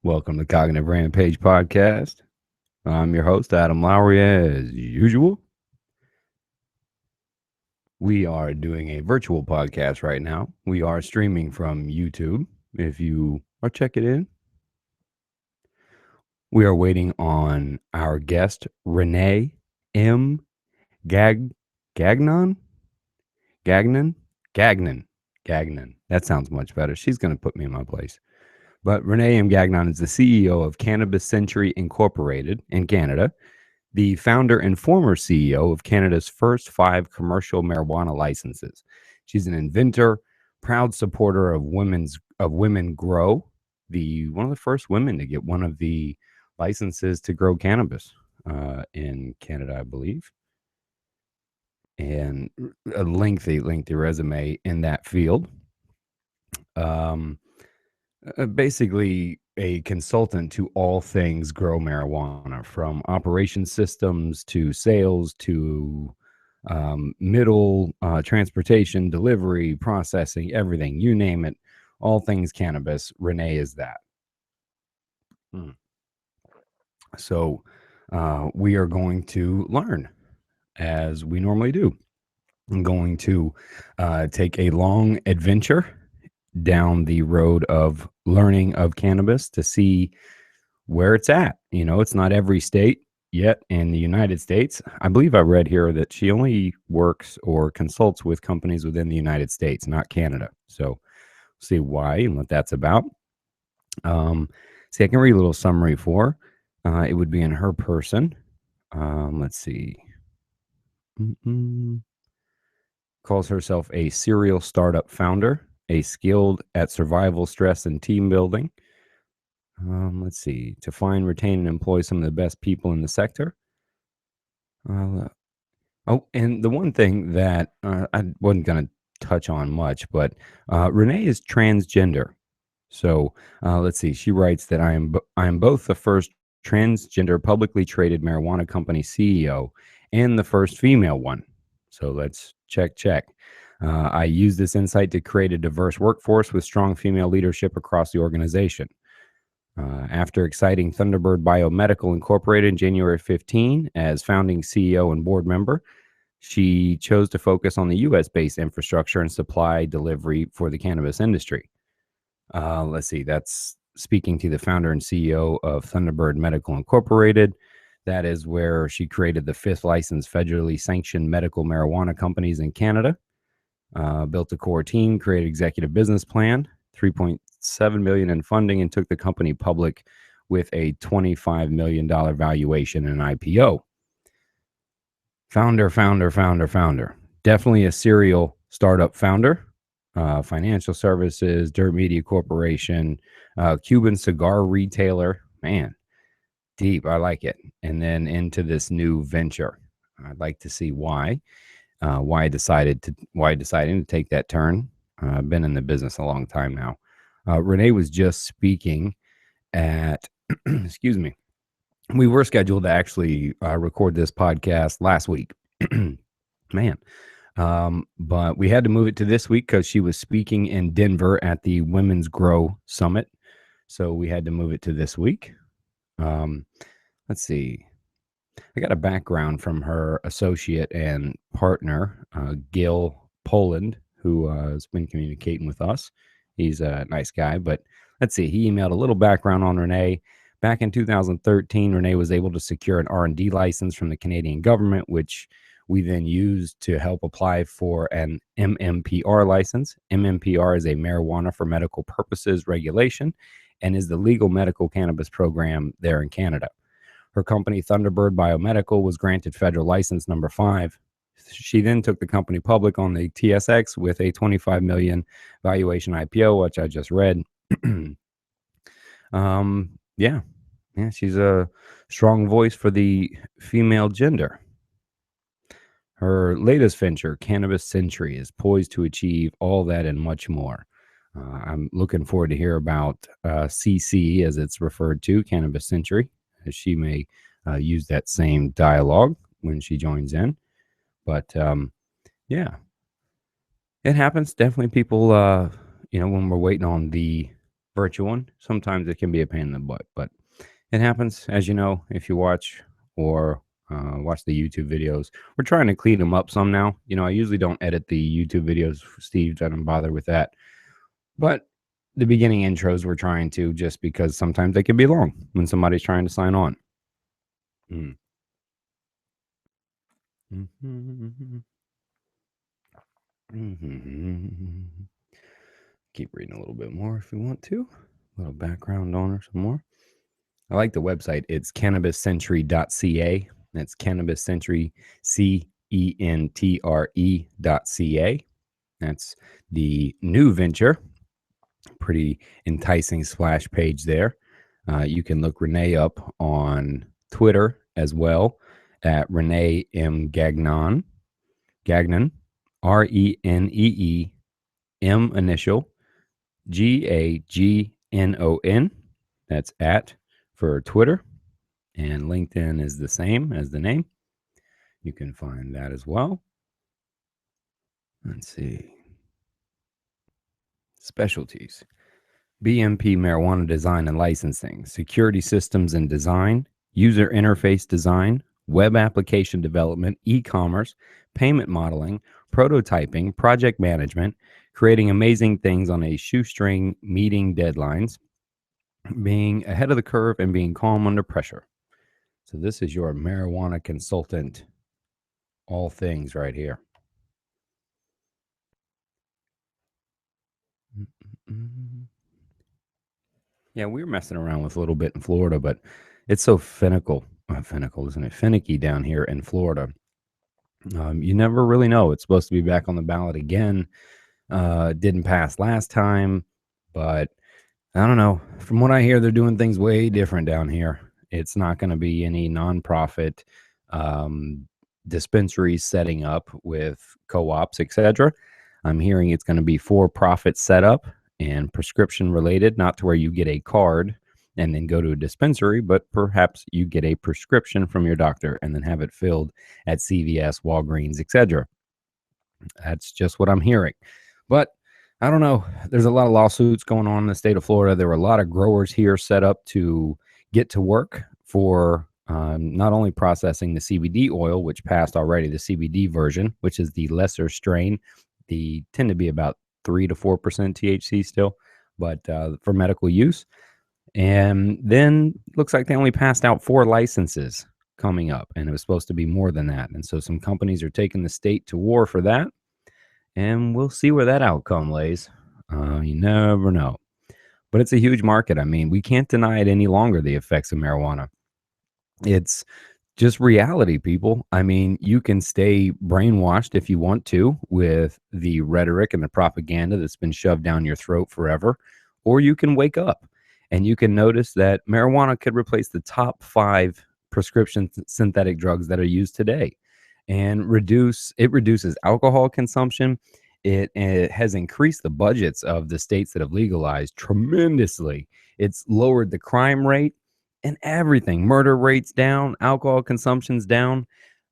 Welcome to Cognitive Rampage Podcast. I'm your host, Adam Lowery, as usual. We are doing a virtual podcast right now. We are streaming from YouTube. If you are checking in, we are waiting on our guest, Renee M Gagnon? Gagnon? Gagnon. That sounds much better. She's going to put me in my place. But Renee M Gagnon is the CEO of Cannabis Century Incorporated in Canada, the founder and former CEO of Canada's first 5 commercial marijuana licenses. She's an inventor, proud supporter of Women Grow, one of the first women to get one of the licenses to grow cannabis in Canada, I believe, and a lengthy resume in that field. Basically a consultant to all things grow marijuana, from operation systems to sales to middle transportation, delivery, processing, everything, you name it, all things cannabis. Renee is that. So we are going to learn, as we normally do. I'm going to take a long adventure down the road of learning of cannabis to see where it's at. You know, it's not every state yet in the United States. I believe I read here that she only works or consults with companies within the United States, not Canada. So see why and what that's about. See, I can read a little summary for. It would be in her person. Let's see. Calls herself a serial startup founder, a skilled at survival, stress, and team building. Let's see. To find, retain, and employ some of the best people in the sector. And the one thing that I wasn't going to touch on much, but Renee is transgender. So let's see. She writes that I am both the first transgender publicly traded marijuana company CEO and the first female one. So let's check. I use this insight to create a diverse workforce with strong female leadership across the organization. After exciting Thunderbird Biomedical Incorporated in January 15 as founding CEO and board member, she chose to focus on the U.S.-based infrastructure and supply delivery for the cannabis industry. Let's see, that's speaking to the founder and CEO of Thunderbird Medical Incorporated. That is where she created the 5th licensed federally sanctioned medical marijuana companies in Canada. Built a core team, created executive business plan, $3.7 million in funding, and took the company public with a $25 million valuation and IPO. Founder. Definitely a serial startup founder. Financial services, Dirt Media Corporation, Cuban cigar retailer. Man, deep. I like it. And then into this new venture. I'd like to see why deciding to take that turn. I've been in the business a long time now. Renee was just speaking at, excuse me. We were scheduled to actually record this podcast last week, man. But we had to move it to this week because she was speaking in Denver at the Women's Grow Summit. So we had to move it to this week. Let's see. I got a background from her associate and partner, Gil Poland, who has been communicating with us. He's a nice guy, but let's see. He emailed a little background on Renee. Back in 2013, Renee was able to secure an R&D license from the Canadian government, which we then used to help apply for an MMPR license. MMPR is a marijuana for medical purposes regulation and is the legal medical cannabis program there in Canada. Her company, Thunderbird Biomedical, was granted federal license number 5. She then took the company public on the TSX with a $25 million valuation IPO, which I just read. Yeah, she's a strong voice for the female gender. Her latest venture, Cannabis Century, is poised to achieve all that and much more. I'm looking forward to hear about CC, as it's referred to, Cannabis Century, as she may use that same dialogue when she joins in. But yeah, it happens. Definitely people, when we're waiting on the virtual one. Sometimes it can be a pain in the butt, but it happens, as you know, if you watch or watch the YouTube videos. We're trying to clean them up some now. I usually don't edit the YouTube videos, Steve. I don't bother with that. But the beginning intros we're trying to, just because sometimes they can be long when somebody's trying to sign on. Mm. Keep reading a little bit more if you want to. A little background on her some more. I like the website. It's cannabiscentury.ca. That's cannabiscentury, CENTRE.ca. That's the new venture. Pretty enticing splash page there. You can look Renee up on Twitter as well at Renee M Gagnon. Gagnon, RENEE M initial GAGNON. That's at for Twitter. And LinkedIn is the same as the name. You can find that as well. Let's see. Specialties. BMP marijuana design and licensing, security systems and design, user interface design, web application development, e-commerce, payment modeling, prototyping, project management, creating amazing things on a shoestring, meeting deadlines, being ahead of the curve, and being calm under pressure. So this is your marijuana consultant, all things right here. Yeah, we were messing around with a little bit in Florida, but it's so finicky, isn't it? Finicky down here in Florida. You never really know. It's supposed to be back on the ballot again. Didn't pass last time, but I don't know. From what I hear, they're doing things way different down here. It's not going to be any nonprofit dispensaries setting up with co-ops, etc. I'm hearing it's going to be for-profit setup and prescription related, not to where you get a card and then go to a dispensary, but perhaps you get a prescription from your doctor and then have it filled at CVS, Walgreens, etc. That's just what I'm hearing. But I don't know. There's a lot of lawsuits going on in the state of Florida. There were a lot of growers here set up to get to work for not only processing the CBD oil, which passed already, the CBD version, which is the lesser strain. They tend to be about 3 to 4% THC still, but for medical use. And then looks like they only passed out 4 licenses coming up, and it was supposed to be more than that. And so some companies are taking the state to war for that. And we'll see where that outcome lays. You never know. But it's a huge market. I mean, we can't deny it any longer, the effects of marijuana. It's just reality, people. I mean, you can stay brainwashed if you want to with the rhetoric and the propaganda that's been shoved down your throat forever, or you can wake up and you can notice that marijuana could replace the top 5 prescription synthetic drugs that are used today and reduces alcohol consumption. It has increased the budgets of the states that have legalized tremendously. It's lowered the crime rate and everything. Murder rates down, alcohol consumption's down.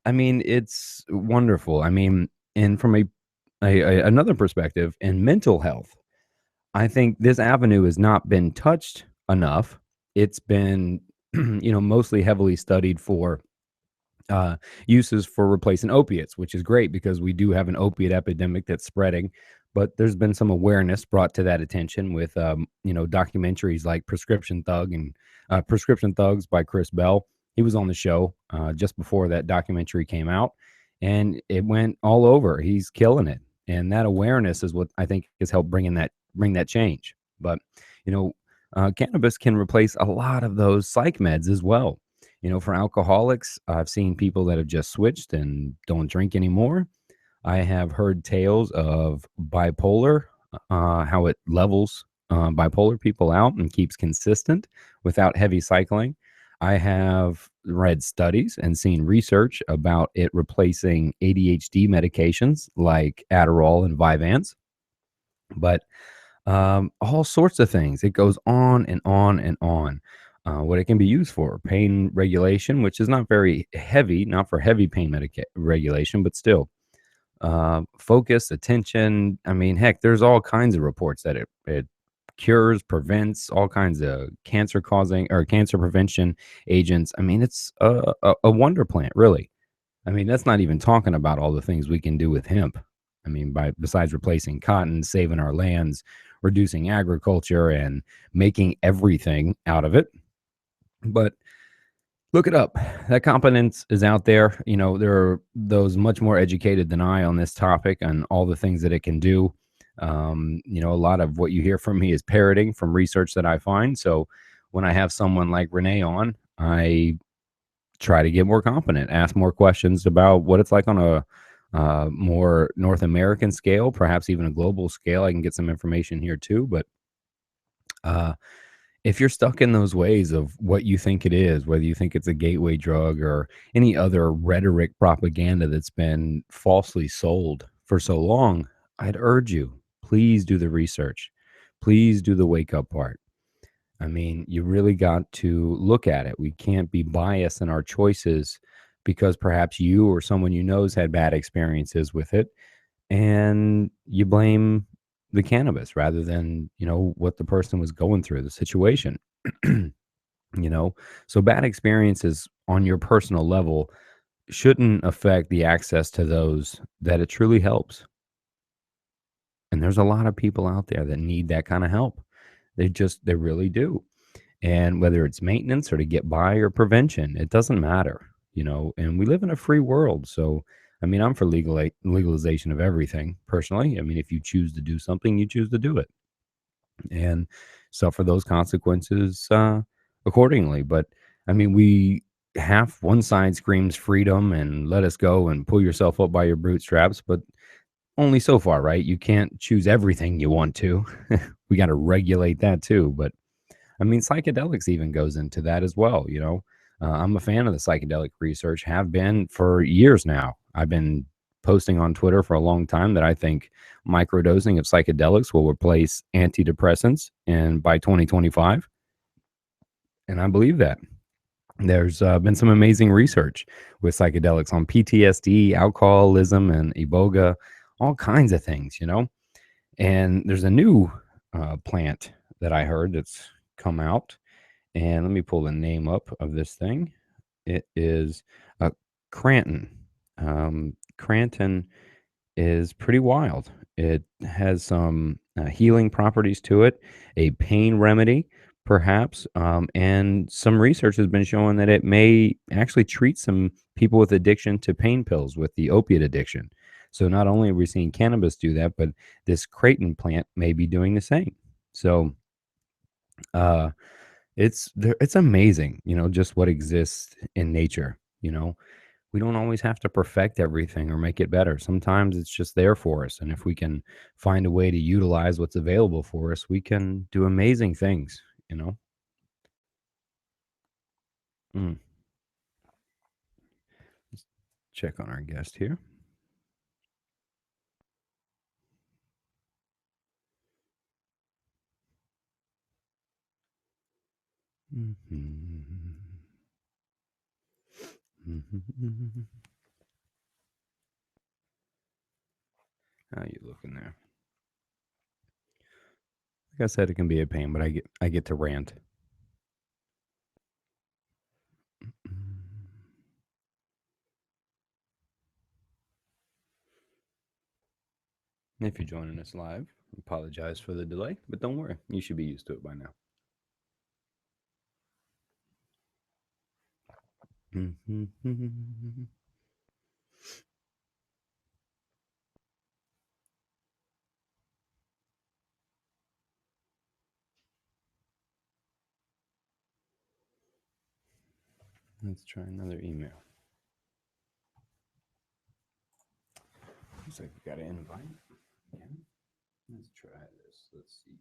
I mean, it's wonderful. I mean, and from another perspective, in mental health, I think this avenue has not been touched enough. It's been, mostly heavily studied for uses for replacing opiates, which is great because we do have an opiate epidemic that's spreading. But there's been some awareness brought to that attention with, documentaries like Prescription Thug and Prescription Thugs by Chris Bell. He was on the show just before that documentary came out, and it went all over. He's killing it, and that awareness is what I think has helped bring that change. But cannabis can replace a lot of those psych meds as well. For alcoholics, I've seen people that have just switched and don't drink anymore. I have heard tales of bipolar, how it levels bipolar people out and keeps consistent without heavy cycling. I have read studies and seen research about it replacing ADHD medications like Adderall and Vyvanse. But all sorts of things. It goes on and on and on. What it can be used for: pain regulation, which is not very heavy, not for heavy pain regulation, but still focus, attention. I mean, heck, there's all kinds of reports that it cures, prevents all kinds of cancer causing or cancer prevention agents. I mean, it's a wonder plant, really. I mean, that's not even talking about all the things we can do with hemp. I mean, by besides replacing cotton, saving our lands, reducing agriculture, and making everything out of it. But look it up. That competence is out there. You know, there are those much more educated than I on this topic and all the things that it can do. You know, a lot of what you hear from me is parroting from research that I find. So when I have someone like Renee on, I try to get more competent, ask more questions about what it's like on a more North American scale, perhaps even a global scale. I can get some information here too. But uh, if you're stuck in those ways of what you think it is, whether you think it's a gateway drug or any other rhetoric propaganda that's been falsely sold for so long, I'd urge you, please do the research. Please do the wake up part. I mean, you really got to look at it. We can't be biased in our choices because perhaps you or someone you know has had bad experiences with it and you blame the cannabis rather than, you know, what the person was going through, the situation. You know, so bad experiences on your personal level shouldn't affect the access to those that it truly helps. And there's a lot of people out there that need that kind of help. They really do. And whether it's maintenance or to get by or prevention, it doesn't matter, you know. And we live in a free world. So, I mean, I'm for legalization of everything personally. I mean, if you choose to do something, you choose to do it and suffer those consequences accordingly. But I mean, we have one side screams freedom and let us go and pull yourself up by your bootstraps, but only so far, right? You can't choose everything you want to. We got to regulate that too. But I mean, psychedelics even goes into that as well. You know, I'm a fan of the psychedelic research, have been for years now. I've been posting on Twitter for a long time that I think microdosing of psychedelics will replace antidepressants and by 2025. And I believe that. There's been some amazing research with psychedelics on PTSD, alcoholism, and iboga, all kinds of things, you know. And there's a new plant that I heard that's come out. And let me pull the name up of this thing. It is Cranton. Cranton is pretty wild. It has some healing properties to it, a pain remedy, perhaps, and some research has been showing that it may actually treat some people with addiction to pain pills with the opiate addiction. So not only are we seeing cannabis do that, but this Creighton plant may be doing the same. So uh, it's amazing, you know, just what exists in nature. You know, we don't always have to perfect everything or make it better. Sometimes it's just there for us. And if we can find a way to utilize what's available for us, we can do amazing things, you know? Mm. Let's check on our guest here. Mhm. Mhm. How you looking there? Like I said, it can be a pain, but I get to rant. Mm. If you're joining us live, apologize for the delay, but don't worry, you should be used to it by now. Mhm. Let's try another email. Looks like we got an invite again. Let's try this. Let's see.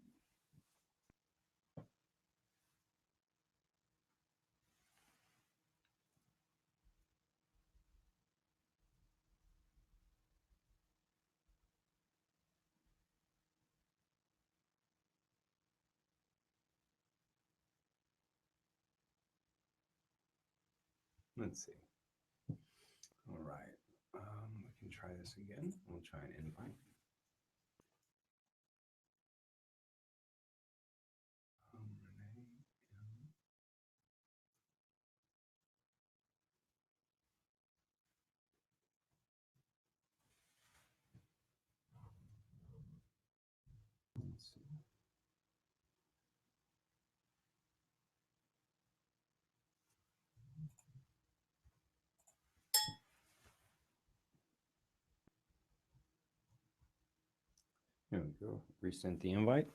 Let's see. All right. We can try this again. We'll try an invite. There we go. Resent the invite.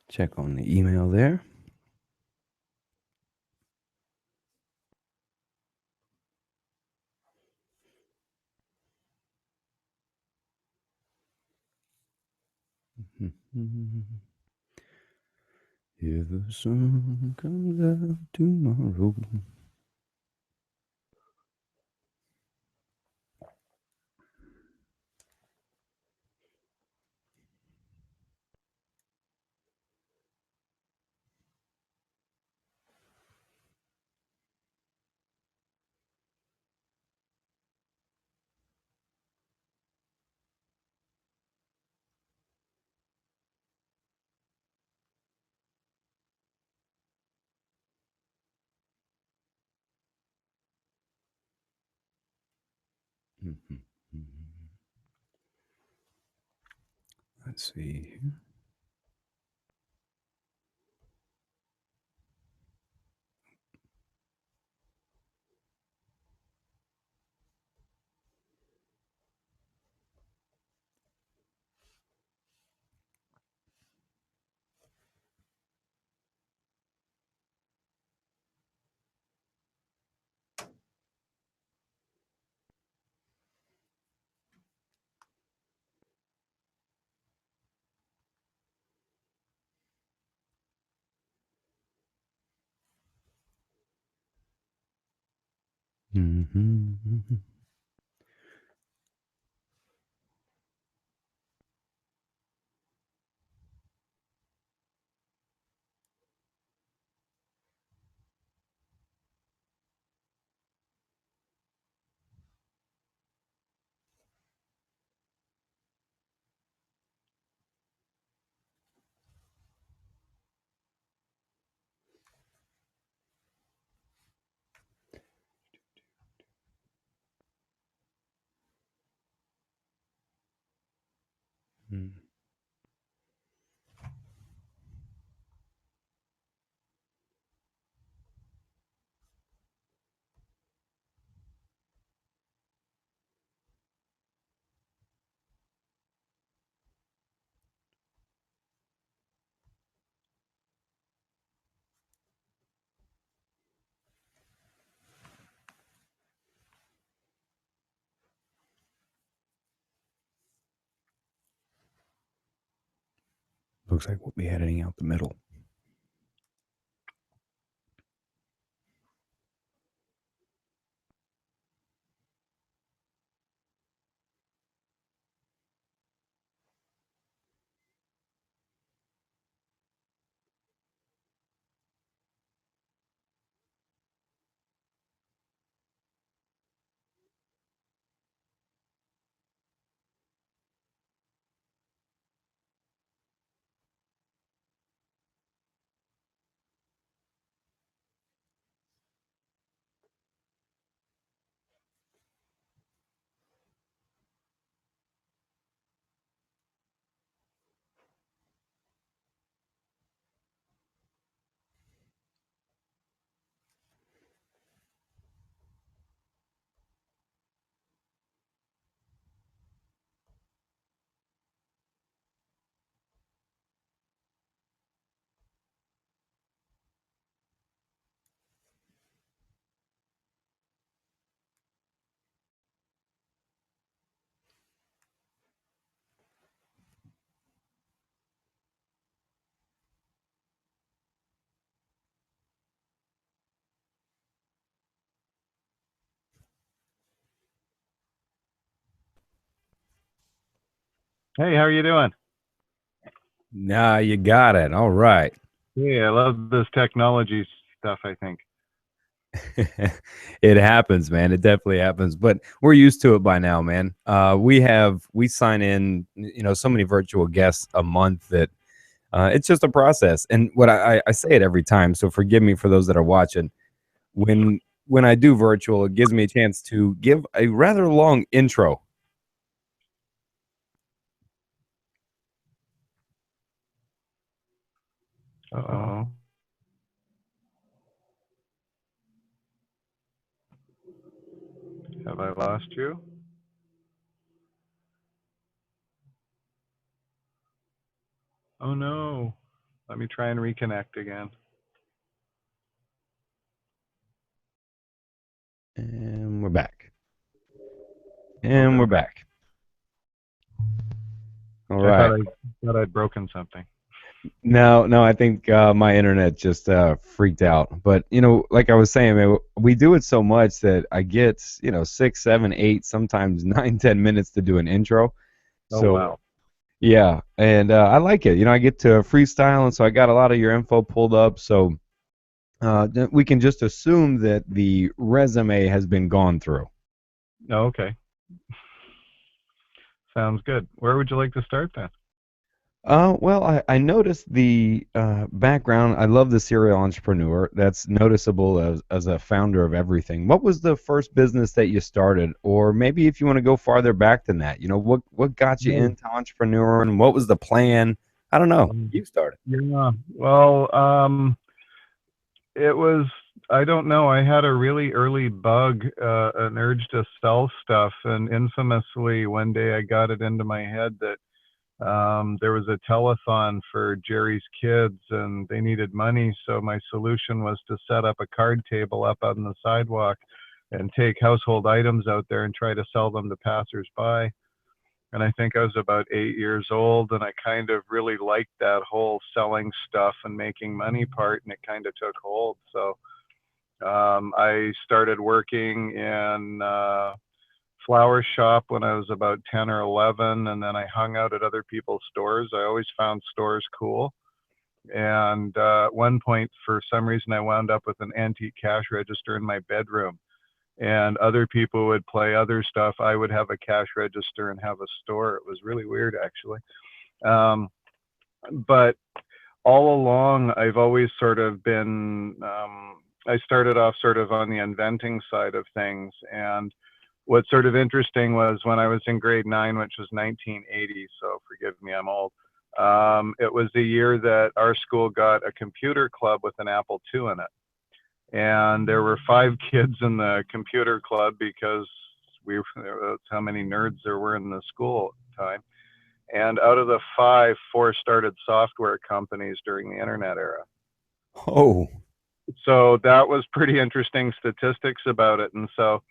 Check on the email there. If the sun comes out tomorrow. Let's see. Looks like we'll be editing out the middle. Hey, how are you doing? Nah, you got it. All right. Yeah, I love this technology stuff, I think. It happens, man. It definitely happens, but we're used to it by now, man. We sign in, so many virtual guests a month that it's just a process. And what I say it every time, so forgive me for those that are watching. When I do virtual, it gives me a chance to give a rather long intro. Uh-oh. Have I lost you? Oh no. Let me try and reconnect again. And we're back. Oh, And we're good. back. All I right. thought I'd broken something. No, I think my internet just freaked out. But like I was saying, man, we do it so much that I get 6, 7, 8, sometimes 9, 10 minutes to do an intro. Oh So wow. yeah, and I like it. I get to freestyle, and so I got a lot of your info pulled up. So we can just assume that the resume has been gone through. Oh, okay. Sounds good. Where would you like to start then? Well, I noticed the background. I love the serial entrepreneur. That's noticeable as a founder of everything. What was the first business that you started? Or maybe if you want to go farther back than that, what got you Yeah. into entrepreneur and what was the plan? I don't know. You started. Yeah. Well, it was, I don't know, I had a really early bug, an urge to sell stuff, and infamously one day I got it into my head that there was a telethon for Jerry's kids and they needed money. So my solution was to set up a card table up on the sidewalk and take household items out there and try to sell them to passersby. And I think I was about 8 years old, and I kind of really liked that whole selling stuff and making money part, and it kind of took hold. So I started working in flower shop when I was about 10 or 11, and then I hung out at other people's stores. I always found stores cool. And at one point, for some reason, I wound up with an antique cash register in my bedroom. And other people would play other stuff. I would have a cash register and have a store. It was really weird, actually. Um, but all along, I've always sort of been, I started off sort of on the inventing side of things. And what's sort of interesting was when I was in grade 9, which was 1980, so forgive me, I'm old. It was the year that our school got a computer club with an Apple II in it. And there were 5 kids in the computer club because that's how many nerds there were in the school at the time. And out of the 5, 4 started software companies during the internet era. Oh, So that was pretty interesting statistics about it. And so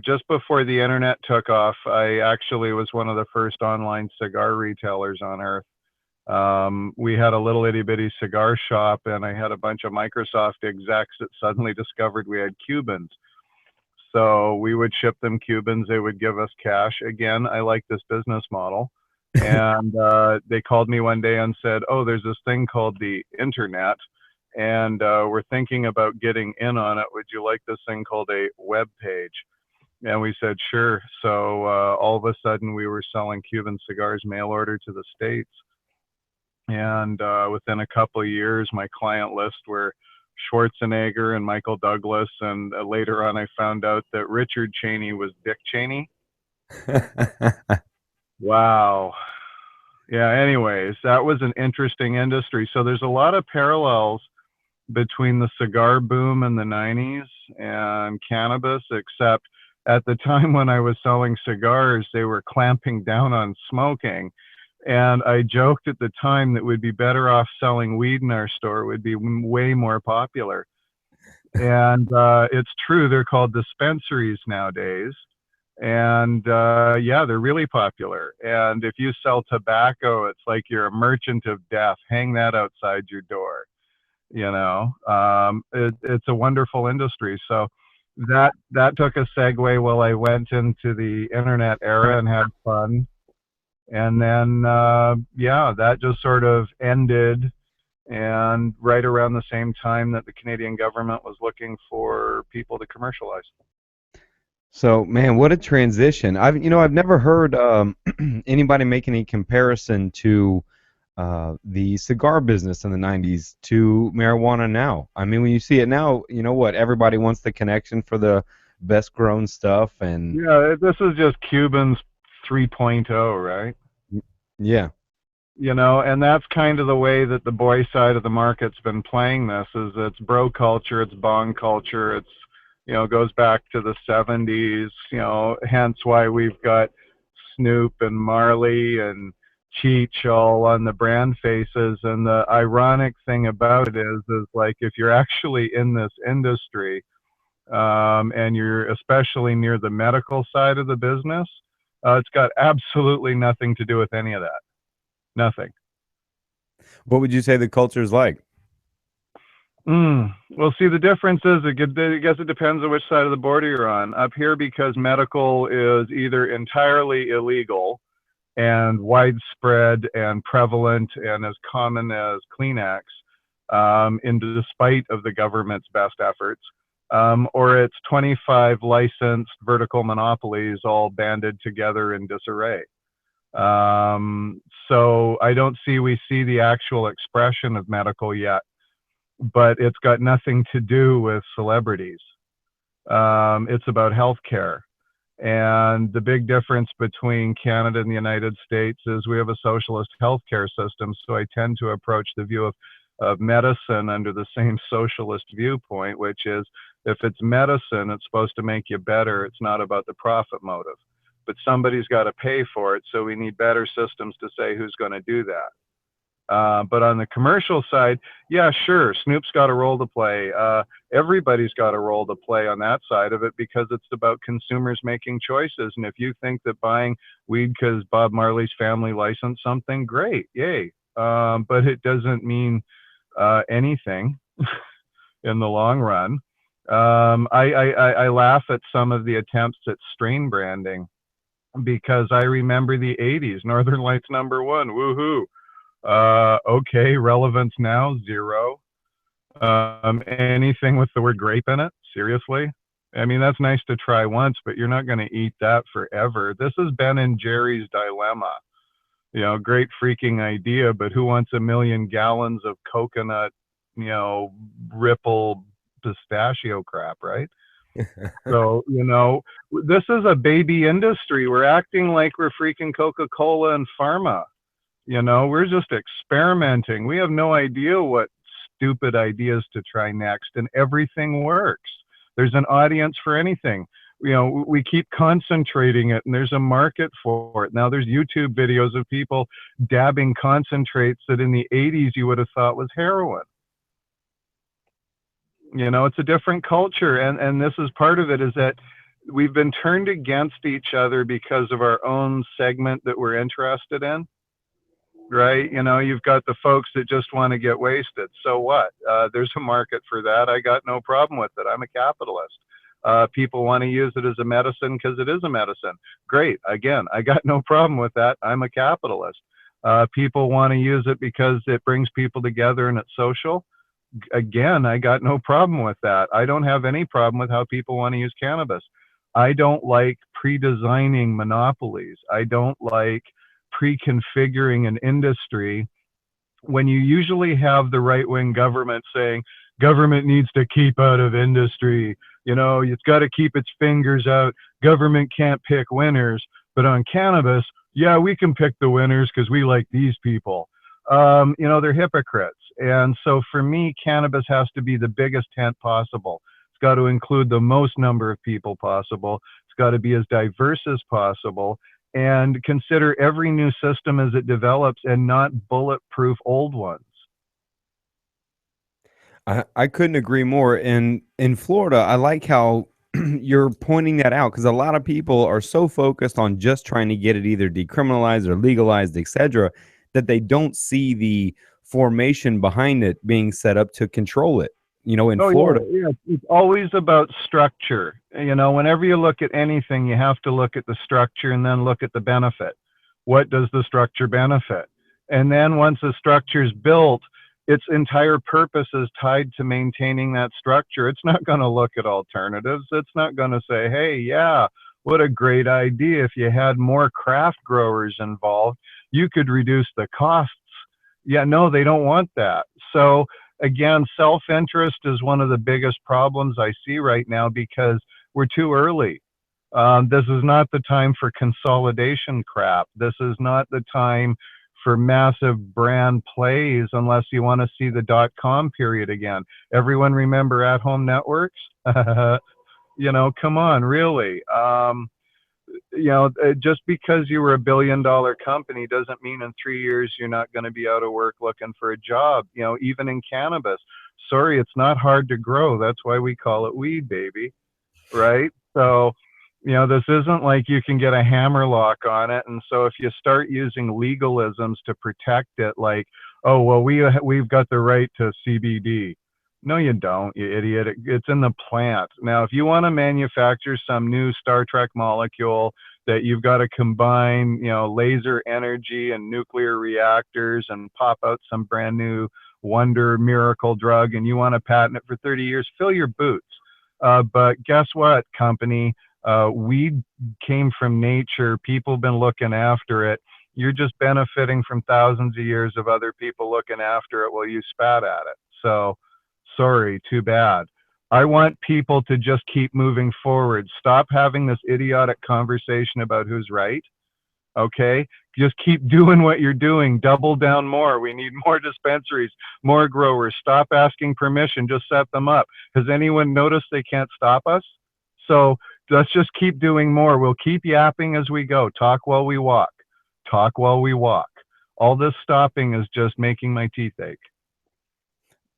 just before the internet took off, I actually was one of the first online cigar retailers on earth. We had a little itty bitty cigar shop, and I had a bunch of Microsoft execs that suddenly discovered we had Cubans. So we would ship them Cubans. They would give us cash. Again, I like this business model. And they called me one day and said, oh, there's this thing called the internet, and we're thinking about getting in on it. Would you like this thing called a web page? And we said, sure. So all of a sudden, we were selling Cuban cigars mail order to the States. And within a couple of years, my client list were Schwarzenegger and Michael Douglas. And later on, I found out that Richard Cheney was Dick Cheney. Wow. Yeah, anyways, that was an interesting industry. So there's a lot of parallels between the cigar boom in the 90s and cannabis, except at the time when I was selling cigars, they were clamping down on smoking. And I joked at the time that we'd be better off selling weed in our store. It would be way more popular. And it's true, they're called dispensaries nowadays. And yeah, they're really popular. And if you sell tobacco, it's like you're a merchant of death. Hang that outside your door. It's a wonderful industry. So that took a segue while I went into the internet era and had fun. And then yeah, that just sort of ended. And right around the same time that the Canadian government was looking for people to commercialize. so man, what a transition! I've never heard anybody make any comparison to the cigar business in the 90s to marijuana now. I mean, when you see it now, you know what? Everybody wants the connection for the best grown stuff, and Yeah, this is just Cubans 3.0, right? yeah. And that's kind of the way that the boy side of the market's been playing this, is it's bro culture, it's bong culture, it's, goes back to the 70s, hence why we've got Snoop and Marley and cheech all on the brand faces. And the ironic thing about it is like if you're actually in this industry, and you're especially near the medical side of the business, it's got absolutely nothing to do with any of that. Nothing. What would you say the culture is like? Well, see, the difference is, I guess it depends on which side of the border you're on. Up here, because medical is either entirely illegal and widespread and prevalent and as common as Kleenex, in despite of the government's best efforts, or it's 25 licensed vertical monopolies all banded together in disarray. So I don't see we see the actual expression of medical yet, but it's got nothing to do with celebrities. It's about healthcare. And the big difference between Canada and the United States is we have a socialist healthcare system. So I tend to approach the view of medicine under the same socialist viewpoint, which is if it's medicine, it's supposed to make you better. It's not about the profit motive. But somebody's got to pay for it. So we need better systems to say who's going to do that. But on the commercial side, yeah, sure, Snoop's got a role to play. Everybody's got a role to play on that side of it because it's about consumers making choices. And if you think that buying weed because Bob Marley's family licensed something, great, yay. But it doesn't mean anything in the long run. I laugh at some of the attempts at strain branding because I remember the 80s, Northern Lights #1, woohoo. Okay, relevance now, 0. Anything with the word grape in it? Seriously? I mean, that's nice to try once, but you're not going to eat that forever. This is Ben and Jerry's dilemma. You know, great freaking idea, but who wants 1 million gallons of coconut, you know, ripple pistachio crap, right? So, you know, this is a baby industry. We're acting like we're freaking Coca-Cola and pharma. You know, we're just experimenting. We have no idea what stupid ideas to try next, and everything works. There's an audience for anything. You know, we keep concentrating it, and there's a market for it. Now there's YouTube videos of people dabbing concentrates that in the 80s you would have thought was heroin. You know, it's a different culture, and this is part of it, is that we've been turned against each other because of our own segment that we're interested in. Right? You know, you've got the folks that just want to get wasted. So what? There's a market for that. I got no problem with it. I'm a capitalist. People want to use it as a medicine because it is a medicine. Great. Again, I got no problem with that. I'm a capitalist. People want to use it because it brings people together and it's social. Again, I got no problem with that. I don't have any problem with how people want to use cannabis. I don't like pre-designing monopolies. I don't like pre-configuring an industry when you usually have the right-wing government saying government needs to keep out of industry, you know, it's got to keep its fingers out, government can't pick winners. But on cannabis, yeah, we can pick the winners because we like these people. You know, they're hypocrites. And so for me, cannabis has to be the biggest tent possible. It's got to include the most number of people possible. It's got to be as diverse as possible, and consider every new system as it develops and not bulletproof old ones. I couldn't agree more. And in Florida, I like how you're pointing that out, because a lot of people are so focused on just trying to get it either decriminalized or legalized, etc., that they don't see the formation behind it being set up to control it. You know, in Florida. Yeah, it's always about structure. You know, whenever you look at anything, you have to look at the structure and then look at the benefit. What does the structure benefit? And then once the structure is built, its entire purpose is tied to maintaining that structure. It's not going to look at alternatives. It's not going to say, hey, yeah, what a great idea. If you had more craft growers involved, you could reduce the costs. Yeah, no, they don't want that. So again, self-interest is one of the biggest problems I see right now because we're too early. This is not the time for consolidation crap. This is not the time for massive brand plays unless you want to see the .com period again. Everyone remember at-home networks? You know, come on, really. just because you were a billion-dollar company doesn't mean in 3 years you're not going to be out of work looking for a job. Even in cannabis, sorry, it's not hard to grow. That's why we call it weed, baby, right? So, this isn't like you can get a hammer lock on it. And so if you start using legalisms to protect it, like, oh, well, we've got the right to CBD. No, you don't, you idiot. It's in the plant. Now, if you want to manufacture some new Star Trek molecule that you've got to combine, laser energy and nuclear reactors and pop out some brand new wonder miracle drug, and you want to patent it for 30 years, fill your boots. But guess what, company? Weed came from nature. People have been looking after it. You're just benefiting from thousands of years of other people looking after it while you spat at it. So, sorry, too bad. I want people to just keep moving forward. Stop having this idiotic conversation about who's right. Okay? Just keep doing what you're doing. Double down more. We need more dispensaries, more growers. Stop asking permission. Just set them up. Has anyone noticed they can't stop us? So let's just keep doing more. We'll keep yapping as we go. Talk while we walk. Talk while we walk. All this stopping is just making my teeth ache.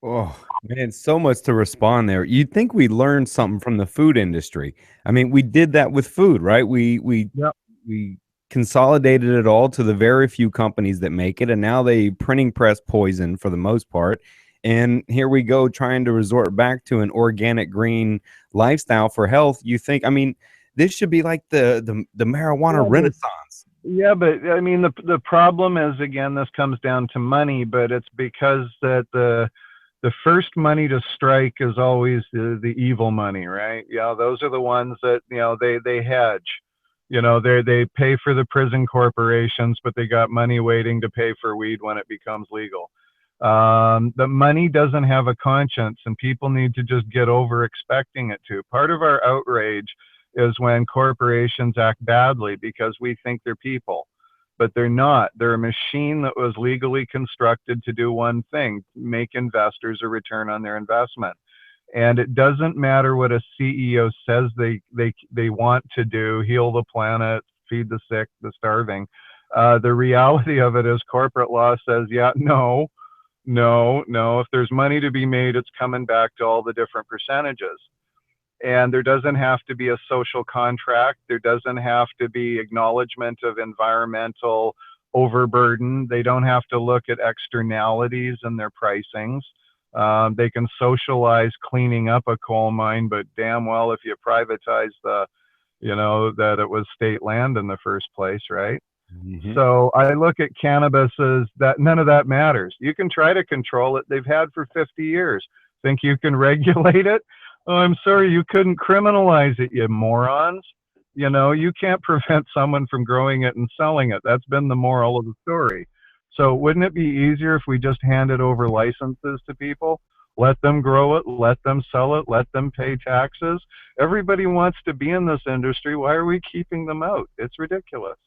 Oh, man, so much to respond there. You'd think we learned something from the food industry. I mean, we did that with food, right? Yep. We consolidated it all to the very few companies that make it, and now they printing press poison for the most part. And here we go trying to resort back to an organic green lifestyle for health. You think, I mean, this should be like the marijuana renaissance. Yeah, but I mean, the problem is, again, this comes down to money, but it's because that the first money to strike is always the evil money, right? Yeah, those are the ones that, they hedge. They pay for the prison corporations, but they got money waiting to pay for weed when it becomes legal. The money doesn't have a conscience, and people need to just get over expecting it to. Part of our outrage is when corporations act badly because we think they're people, but they're not. They're a machine that was legally constructed to do one thing: make investors a return on their investment. And it doesn't matter what a CEO says they want to do: heal the planet, feed the sick, the starving. The reality of it is corporate law says, yeah, no. If there's money to be made, it's coming back to all the different percentages. And there doesn't have to be a social contract. There doesn't have to be acknowledgement of environmental overburden. They don't have to look at externalities in their pricings. They can socialize cleaning up a coal mine, but damn well if you privatize that it was state land in the first place, right? Mm-hmm. So I look at cannabis as that none of that matters. You can try to control it. They've had for 50 years. Think you can regulate it? Oh, I'm sorry, you couldn't criminalize it, you morons. You can't prevent someone from growing it and selling it. That's been the moral of the story. So wouldn't it be easier if we just handed over licenses to people? Let them grow it, let them sell it, let them pay taxes. Everybody wants to be in this industry. Why are we keeping them out? It's ridiculous.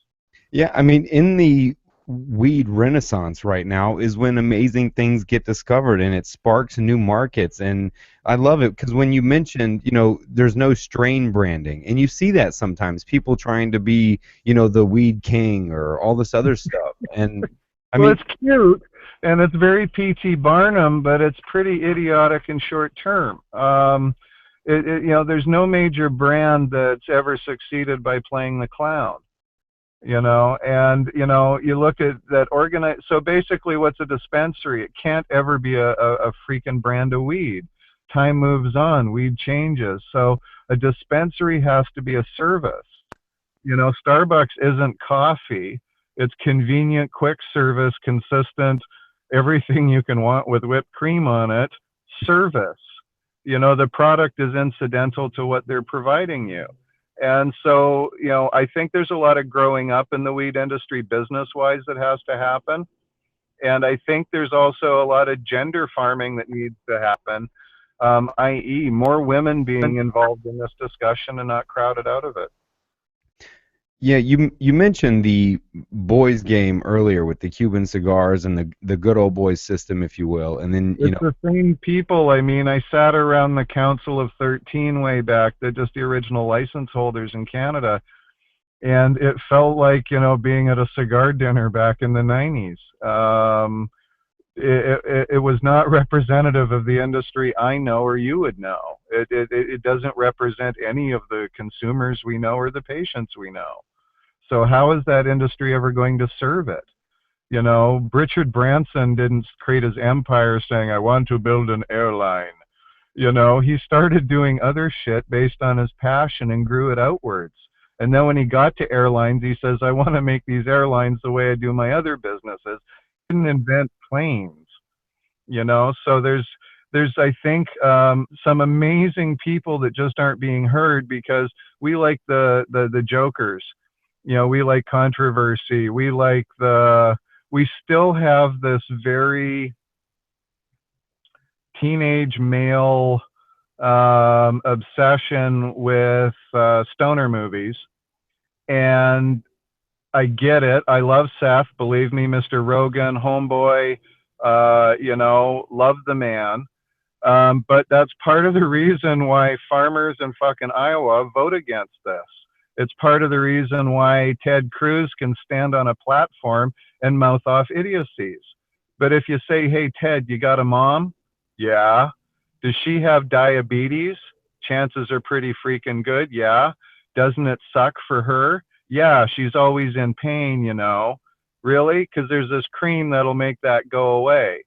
Yeah, I mean, in the weed renaissance right now is when amazing things get discovered and it sparks new markets. And I love it because when you mentioned, there's no strain branding, and you see that sometimes people trying to be, the weed king or all this other stuff. And I mean, it's cute and it's very P.T. Barnum, but it's pretty idiotic and short term. There's no major brand that's ever succeeded by playing the clown. You look at that organized. So basically, what's a dispensary? It can't ever be a freaking brand of weed. Time moves on, weed changes. So a dispensary has to be a service. Starbucks isn't coffee. It's convenient, quick service, consistent, everything you can want with whipped cream on it, service. The product is incidental to what they're providing you. And so, I think there's a lot of growing up in the weed industry business-wise that has to happen. And I think there's also a lot of gender farming that needs to happen, i.e. more women being involved in this discussion and not crowded out of it. Yeah, you mentioned the boys game earlier with the Cuban cigars and the good old boys system, if you will, and then it's the same people. I mean, I sat around the Council of 13 way back, just the original license holders in Canada, And it felt like, you know, being at a cigar dinner back in the 90s. It was not representative of the industry I know or you would know. It doesn't represent any of the consumers we know or the patients we know. So how is that industry ever going to serve it? You know, Richard Branson didn't create his empire saying, I want to build an airline. You know, he started doing other shit based on his passion and grew it outwards. And then when he got to airlines, he says, I want to make these airlines the way I do my other businesses. He didn't invent planes, you know? So there's I think, some amazing people that just aren't being heard because we like the jokers. You know, we like controversy. We still have this very teenage male obsession with stoner movies. And I get it. I love Seth. Believe me, Mr. Rogan, homeboy, you know, love the man. But that's part of the reason why farmers in fucking Iowa vote against this. It's part of the reason why Ted Cruz can stand on a platform and mouth off idiocies. But if you say, hey, Ted, you got a mom? Yeah. Does she have diabetes? Chances are pretty freaking good. Yeah. Doesn't it suck for her? Yeah. She's always in pain, you know. Really? Because there's this cream that'll make that go away.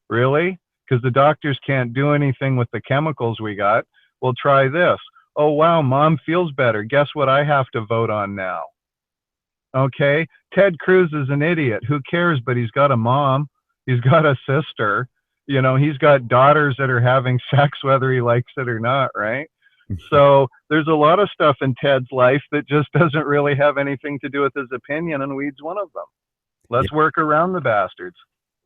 Really? Because the doctors can't do anything with the chemicals we got. Well, try this. Oh, wow, mom feels better. Guess what I have to vote on now? Okay. Ted Cruz is an idiot. Who cares? But he's got a mom. He's got a sister. You know, he's got daughters that are having sex, whether he likes it or not, right? So there's a lot of stuff in Ted's life that just doesn't really have anything to do with his opinion, and weed's one of them. Let's work around the bastards.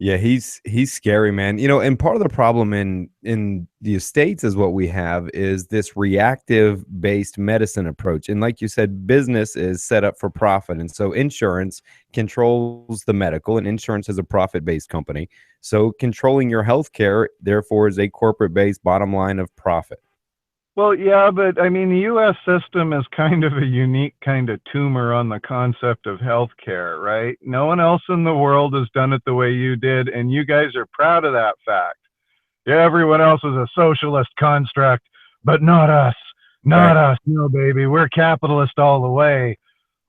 Yeah, he's scary, man. You know, and part of the problem in the States is what we have is this reactive based medicine approach. And like you said, business is set up for profit. And so insurance controls the medical, and insurance is a profit based company. So controlling your health care, therefore, is a corporate based bottom line of profit. Well, yeah, but I mean, the U.S. system is kind of a unique kind of tumor on the concept of healthcare, right? No one else in the world has done it the way you did, and you guys are proud of that fact. Yeah, everyone else is a socialist construct, but not us. Not us. No, baby. We're capitalist all the way.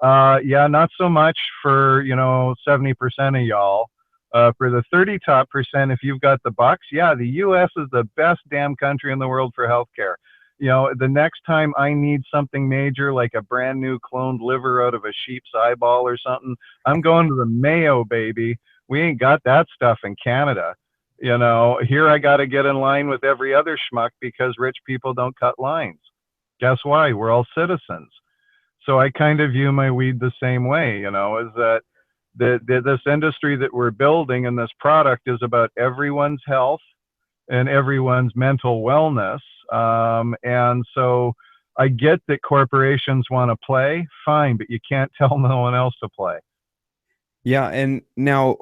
Yeah, not so much for, you know, 70% of y'all. For the 30 top percent, if you've got the bucks, yeah, the U.S. is the best damn country in the world for healthcare. You know, the next time I need something major, like a brand new cloned liver out of a sheep's eyeball or something, I'm going to the Mayo, baby. We ain't got that stuff in Canada. You know, here I got to get in line with every other schmuck because rich people don't cut lines. Guess why? We're all citizens. So I kind of view my weed the same way, you know, is that this industry that we're building and this product is about everyone's health and everyone's mental wellness. And so I get that corporations want to play, fine, but you can't tell no one else to play. Yeah, and now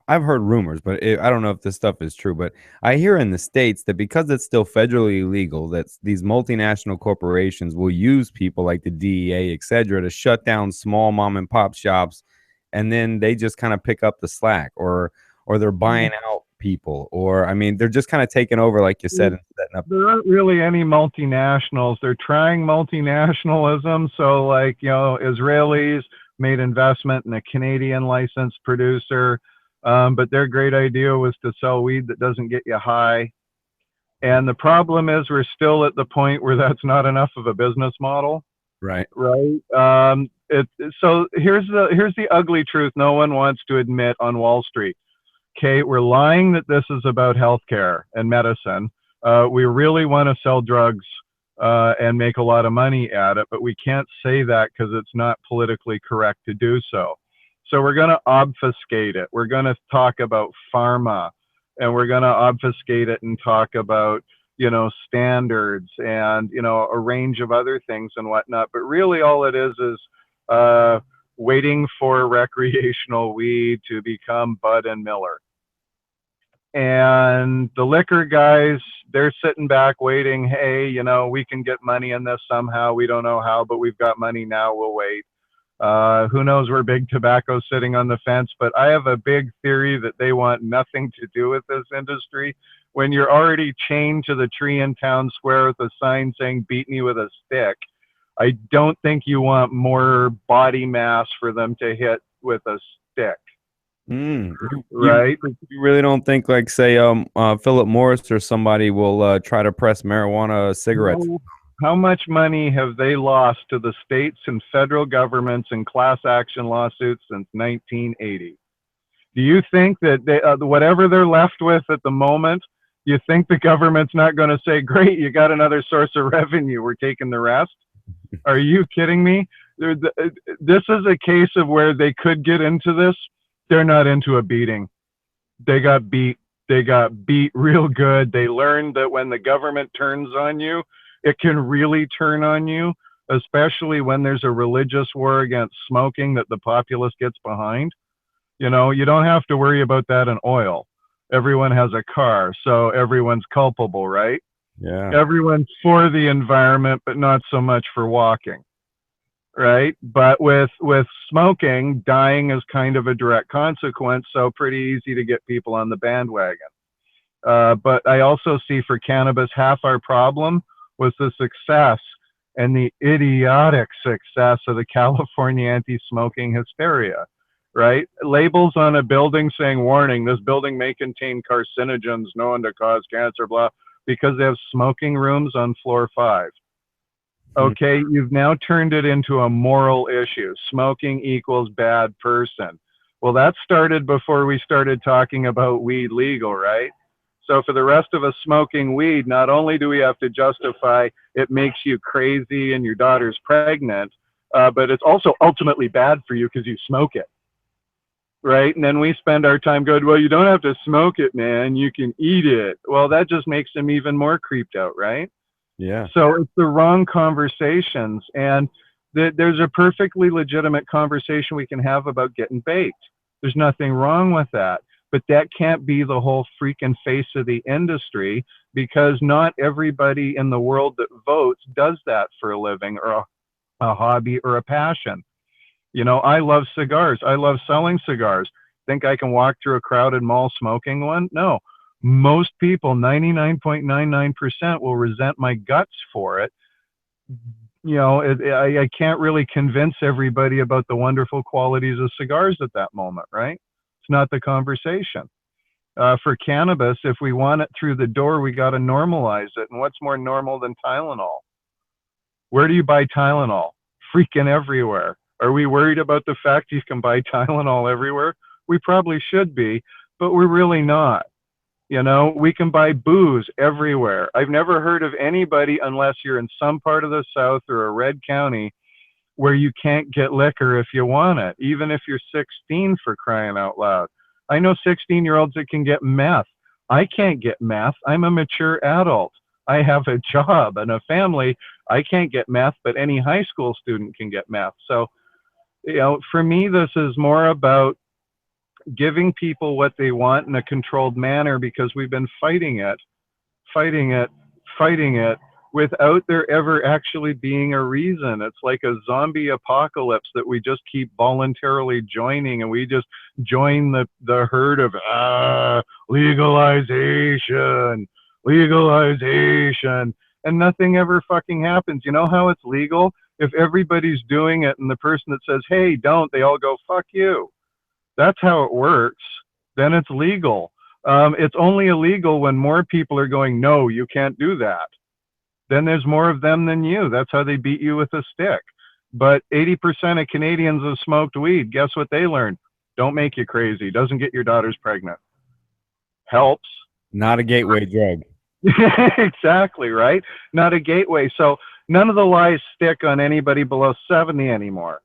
I've heard rumors, but I don't know if this stuff is true, but I hear in the States that because it's still federally illegal, that these multinational corporations will use people like the DEA, et cetera, to shut down small mom and pop shops, and then they just kind of pick up the slack, or they're buying out people, or I mean, they're just kind of taking over, like you said, and setting up. There aren't really any multinationals. They're trying multinationalism. So, like, you know, Israelis made investment in a Canadian licensed producer. But their great idea was to sell weed that doesn't get you high. And the problem is we're still at the point where that's not enough of a business model. Right. So here's the ugly truth no one wants to admit on Wall Street. Okay, we're lying that this is about healthcare and medicine. We really want to sell drugs and make a lot of money at it, but we can't say that because it's not politically correct to do so. So we're going to obfuscate it. We're going to talk about pharma, and we're going to obfuscate it and talk about, you know, standards and, you know, a range of other things and whatnot. But really all it is waiting for recreational weed to become Bud and Miller. And the liquor guys, they're sitting back waiting. Hey, you know, we can get money in this somehow. We don't know how, but we've got money now. We'll wait. Who knows where big tobacco's sitting on the fence, but I have a big theory that they want nothing to do with this industry. When you're already chained to the tree in town square with a sign saying beat me with a stick, I don't think you want more body mass for them to hit with a stick. Right? You really don't think, like, say, Philip Morris or somebody will try to press marijuana cigarettes? How much money have they lost to the states and federal governments in class action lawsuits since 1980? Do you think that they, whatever they're left with at the moment, you think the government's not going to say, great, you got another source of revenue, we're taking the rest? Are you kidding me? This is a case of where they could get into this. They're not into a beating. They got beat. They got beat real good. They learned that when the government turns on you, it can really turn on you, especially when there's a religious war against smoking that the populace gets behind. You know, you don't have to worry about that in oil. Everyone has a car, so everyone's culpable, right? Yeah. Everyone's for the environment, but not so much for walking, right? But with smoking, dying is kind of a direct consequence, so pretty easy to get people on the bandwagon. But I also see for cannabis, half our problem was the success and the idiotic success of the California anti-smoking hysteria, right? Labels on a building saying, warning, this building may contain carcinogens known to cause cancer, blah, because they have smoking rooms on floor 5. Okay, you've now turned it into a moral issue. Smoking equals bad person. Well, that started before we started talking about weed legal, right? So for the rest of us smoking weed, not only do we have to justify it makes you crazy and your daughter's pregnant, but it's also ultimately bad for you because you smoke it, right? And then we spend our time going, well, you don't have to smoke it, man. You can eat it. Well, that just makes them even more creeped out, right? Yeah. So it's the wrong conversations. And there's a perfectly legitimate conversation we can have about getting baked. There's nothing wrong with that. But that can't be the whole freaking face of the industry, because not everybody in the world that votes does that for a living or a hobby or a passion. You know, I love cigars. I love selling cigars. Think I can walk through a crowded mall smoking one? No. Most people, 99.99%, will resent my guts for it. You know, I can't really convince everybody about the wonderful qualities of cigars at that moment, right? It's not the conversation. For cannabis, if we want it through the door, we got to normalize it. And what's more normal than Tylenol? Where do you buy Tylenol? Freaking everywhere. Are we worried about the fact you can buy Tylenol everywhere? We probably should be, but we're really not. You know, we can buy booze everywhere. I've never heard of anybody, unless you're in some part of the South or a red county, where you can't get liquor if you want it, even if you're 16, for crying out loud. I know 16-year-olds that can get meth. I can't get meth. I'm a mature adult. I have a job and a family. I can't get meth, but any high school student can get meth. So, you know, for me, this is more about giving people what they want in a controlled manner, because we've been fighting it without there ever actually being a reason. It's like a zombie apocalypse that we just keep voluntarily joining, and we just join the herd of legalization, and nothing ever fucking happens. You know how it's legal? If everybody's doing it and the person that says, hey, don't, they all go, fuck you. That's how it works. Then it's legal. It's only illegal when more people are going, no, you can't do that. Then there's more of them than you. That's how they beat you with a stick. But 80% of Canadians have smoked weed. Guess what they learned? Don't make you crazy. Doesn't get your daughters pregnant. Helps. Not a gateway drug. Exactly, right? Not a gateway. So none of the lies stick on anybody below 70 anymore.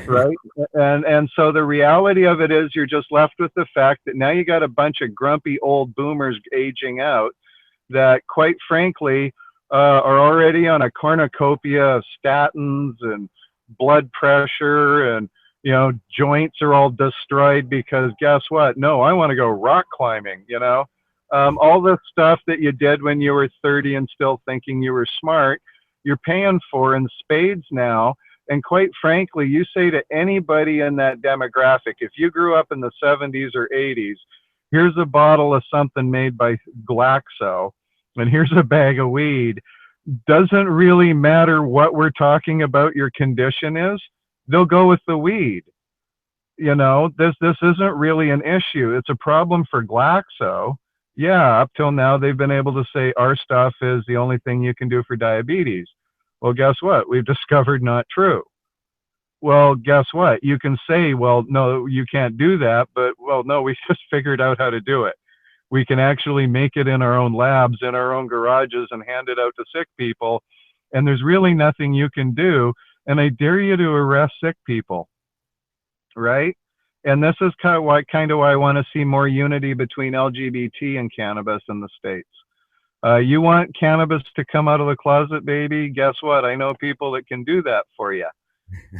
Right? And so the reality of it is, you're just left with the fact that now you got a bunch of grumpy old boomers aging out that, quite frankly, are already on a cornucopia of statins and blood pressure, and, you know, joints are all destroyed because guess what? No, I want to go rock climbing, you know? All the stuff that you did when you were 30 and still thinking you were smart, you're paying for in spades now, And quite frankly, you say to anybody in that demographic, if you grew up in the 70s or 80s, here's a bottle of something made by Glaxo, and here's a bag of weed. Doesn't really matter what we're talking about your condition is, they'll go with the weed. You know, this isn't really an issue. It's a problem for Glaxo. Yeah, up till now they've been able to say our stuff is the only thing you can do for diabetes. Well, guess what? We've discovered not true. Well, guess what? You can say, well, no, you can't do that, but well, no, we just figured out how to do it. We can actually make it in our own labs, in our own garages, and hand it out to sick people. And there's really nothing you can do. And I dare you to arrest sick people, right? And this is kind of why I want to see more unity between LGBT and cannabis in the States. You want cannabis to come out of the closet, baby? Guess what? I know people that can do that for you.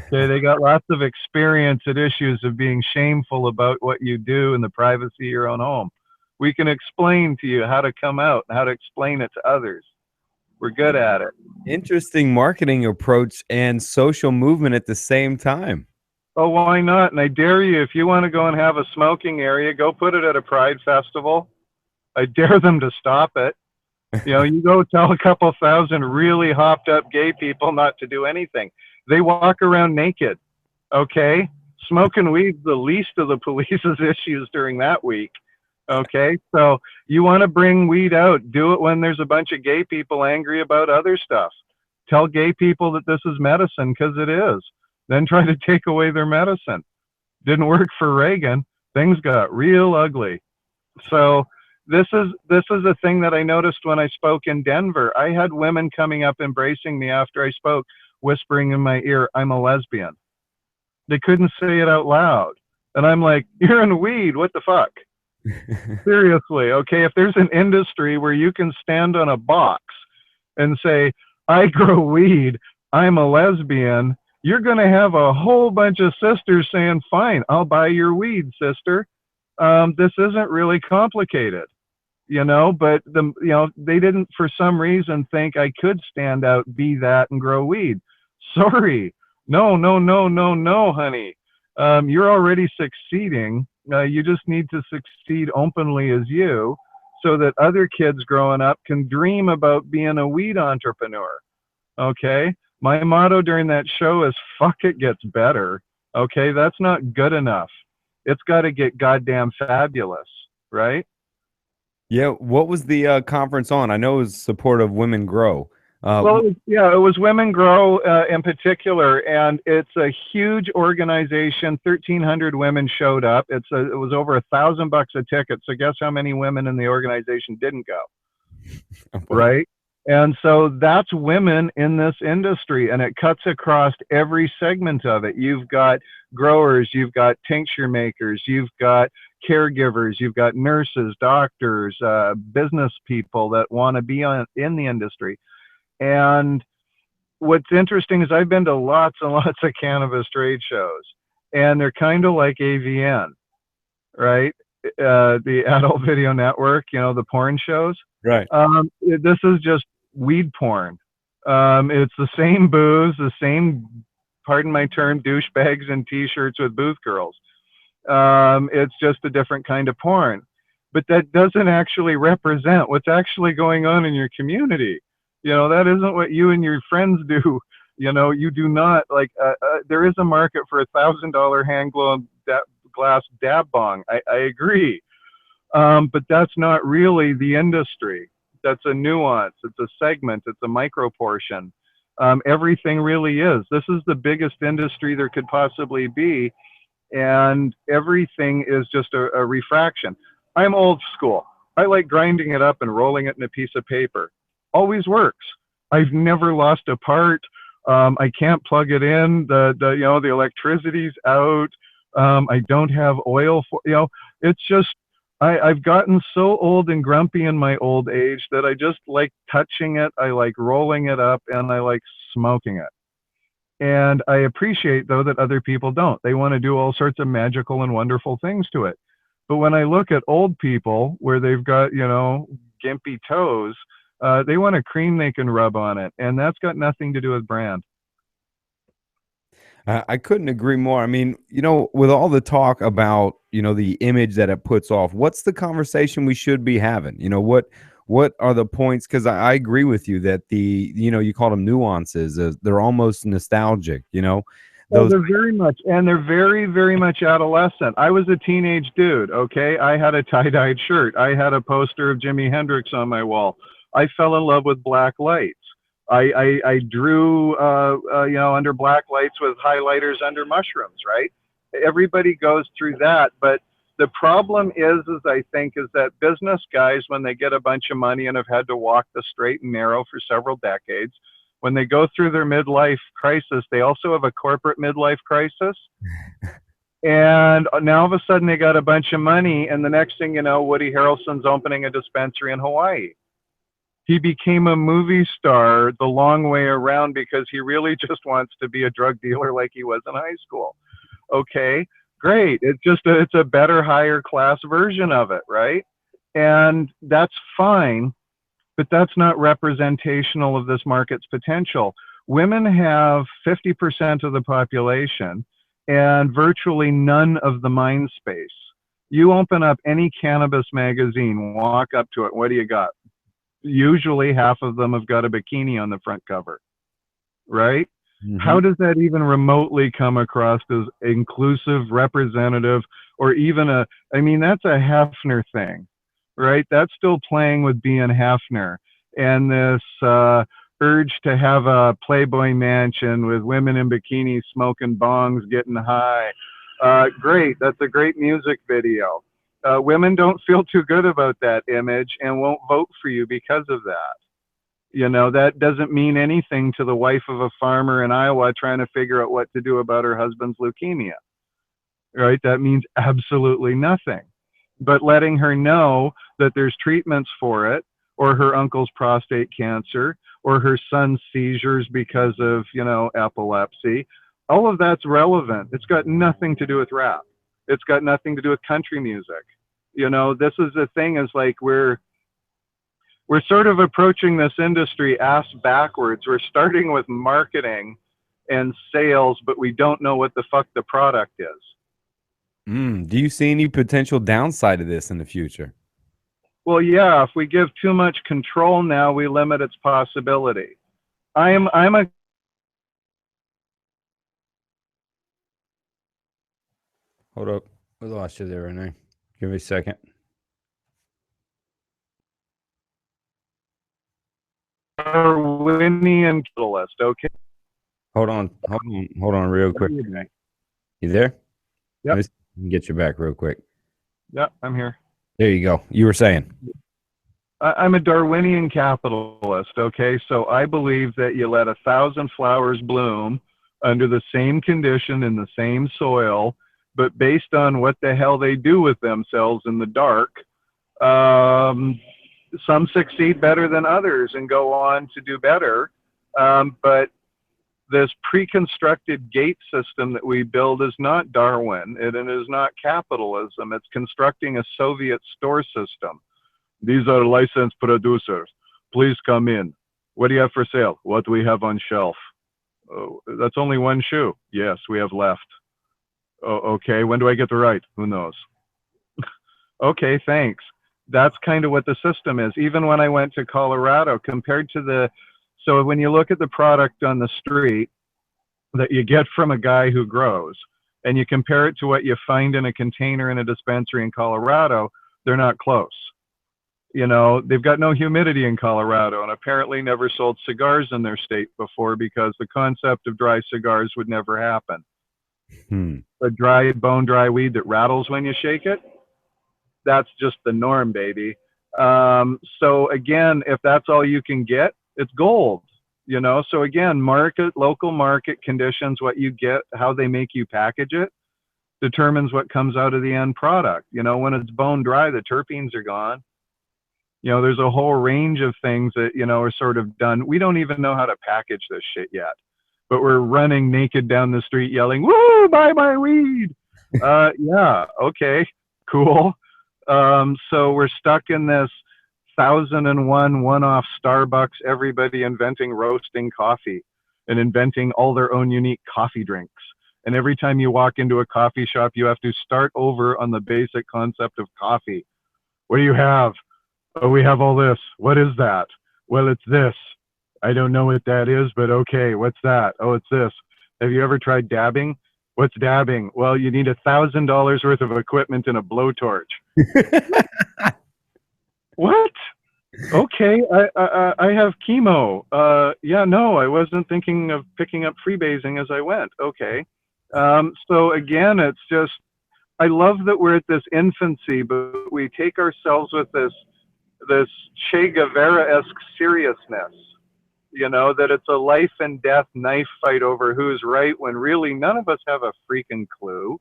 Okay, they got lots of experience at issues of being shameful about what you do in the privacy of your own home. We can explain to you how to come out and how to explain it to others. We're good at it. Interesting marketing approach and social movement at the same time. Oh, why not? And I dare you, if you want to go and have a smoking area, go put it at a Pride festival. I dare them to stop it. You know, you go tell a couple thousand really hopped up gay people not to do anything. They walk around naked, okay? Smoking weed's the least of the police's issues during that week, okay? So you want to bring weed out, do it when there's a bunch of gay people angry about other stuff. Tell gay people that this is medicine, because it is. Then try to take away their medicine. Didn't work for Reagan. Things got real ugly. So this is a thing that I noticed when I spoke in Denver. I had women coming up embracing me after I spoke, whispering in my ear, I'm a lesbian. They couldn't say it out loud. And I'm like, you're in weed, what the fuck? Seriously, okay, if there's an industry where you can stand on a box and say, I grow weed, I'm a lesbian, you're going to have a whole bunch of sisters saying, fine, I'll buy your weed, sister. This isn't really complicated, you know, but they didn't for some reason think I could stand out, be that, and grow weed. Sorry. No, honey. You're already succeeding. You just need to succeed openly as you, so that other kids growing up can dream about being a weed entrepreneur. Okay? My motto during that show is, fuck it gets better. Okay? That's not good enough. It's got to get goddamn fabulous, right? Yeah. What was the conference on? I know it was support of Women Grow. Well, it was Women Grow in particular, and it's a huge organization. 1,300 women showed up. It was over $1,000 a ticket. So guess how many women in the organization didn't go? Right? And so that's women in this industry, and it cuts across every segment of it. You've got growers, you've got tincture makers, you've got caregivers, you've got nurses, doctors, business people that want to be in the industry. And what's interesting is I've been to lots and lots of cannabis trade shows, and they're kind of like AVN, right? The Adult Video Network, you know, the porn shows. Right. This is just weed porn. It's the same booze, the same, pardon my term, douchebags and t-shirts with booth girls. It's just a different kind of porn. But that doesn't actually represent what's actually going on in your community. You know, that isn't what you and your friends do. You know, you do not, like, there is a market for $1,000 hand-blown glass dab bong. I agree. But that's not really the industry. That's a nuance. It's a segment. It's a micro portion. Everything really is. This is the biggest industry there could possibly be. And everything is just a refraction. I'm old school. I like grinding it up and rolling it in a piece of paper. Always works. I've never lost a part. I can't plug it in. The electricity's out. I don't have oil for, it's just, I've gotten so old and grumpy in my old age that I just like touching it. I like rolling it up, and I like smoking it. And I appreciate, though, that other people don't. They want to do all sorts of magical and wonderful things to it. But when I look at old people where they've got, gimpy toes, they want a cream they can rub on it. And that's got nothing to do with brand. I couldn't agree more. I mean, with all the talk about, the image that it puts off, what's the conversation we should be having? What are the points? Because I agree with you that you call them nuances. They're almost nostalgic, Oh, those. they're very much, and they're very, very much adolescent. I was a teenage dude, okay? I had a tie-dyed shirt. I had a poster of Jimi Hendrix on my wall. I fell in love with black lights. I drew, under black lights with highlighters under mushrooms, right? Everybody goes through that, but the problem is I think, is that business guys, when they get a bunch of money and have had to walk the straight and narrow for several decades, when they go through their midlife crisis, they also have a corporate midlife crisis. And now all of a sudden they got a bunch of money, and the next thing you know, Woody Harrelson's opening a dispensary in Hawaii. He became a movie star the long way around because he really just wants to be a drug dealer like he was in high school. Okay, great. It's a better, higher class version of it, right? And that's fine, but that's not representational of this market's potential. Women have 50% of the population and virtually none of the mind space. You open up any cannabis magazine, walk up to it, what do you got? Usually half of them have got a bikini on the front cover, right? Mm-hmm. How does that even remotely come across as inclusive, representative, or even that's a Hefner thing, right? That's still playing with being Hefner. And this urge to have a Playboy mansion with women in bikinis smoking bongs, getting high. Great, that's a great music video. Women don't feel too good about that image and won't vote for you because of that. That doesn't mean anything to the wife of a farmer in Iowa trying to figure out what to do about her husband's leukemia, right? That means absolutely nothing. But letting her know that there's treatments for it, or her uncle's prostate cancer, or her son's seizures because of, epilepsy, all of that's relevant. It's got nothing to do with rap. It's got nothing to do with country music. This is the thing, is like we're sort of approaching this industry ass backwards. We're starting with marketing and sales, but we don't know what the fuck the product is. Do you see any potential downside of this in the future? Well, yeah, if we give too much control now, we limit its possibility. I'm a Hold up. I lost you there, Renee. Give me a second. Darwinian capitalist, okay? Hold on real quick. You there? Yep. Let me get you back real quick. Yep, I'm here. There you go. You were saying. I'm a Darwinian capitalist, okay? So I believe that you let 1,000 flowers bloom under the same condition in the same soil, but based on what the hell they do with themselves in the dark, some succeed better than others and go on to do better. But this pre-constructed gate system that we build is not Darwin. It is not capitalism. It's constructing a Soviet store system. These are licensed producers. Please come in. What do you have for sale? What do we have on shelf? Oh, that's only one shoe. Yes, we have left. Oh, okay, when do I get the right? Who knows? Okay, thanks. That's kind of what the system is. Even when I went to Colorado, compared to so when you look at the product on the street that you get from a guy who grows, and you compare it to what you find in a container in a dispensary in Colorado, they're not close. They've got no humidity in Colorado, and apparently never sold cigars in their state before, because the concept of dry cigars would never happen. A dry, bone-dry weed that rattles when you shake it, that's just the norm, baby. So again, if that's all you can get, it's gold. So again, local market conditions, what you get, how they make you package it, determines what comes out of the end product. When it's bone dry, the terpenes are gone. There's a whole range of things that, are sort of done. We don't even know how to package this shit yet, but we're running naked down the street yelling, "Woo, buy my weed." Yeah, okay, cool. So we're stuck in this 1,001 one-off Starbucks, everybody inventing roasting coffee. and inventing all their own unique coffee drinks. And every time you walk into a coffee shop, you have to start over on the basic concept of coffee. What do you have? Oh, we have all this. What is that? Well, it's this. I don't know what that is, but okay, what's that? Oh, it's this. Have you ever tried dabbing? What's dabbing? Well, you need $1,000 worth of equipment and a blowtorch. What? Okay, I have chemo. Yeah, no, I wasn't thinking of picking up freebasing as I went. Okay. So again, it's just, I love that we're at this infancy, but we take ourselves with this Che Guevara-esque seriousness, you know, that it's a life and death knife fight over who's right, when really none of us have a freaking clue.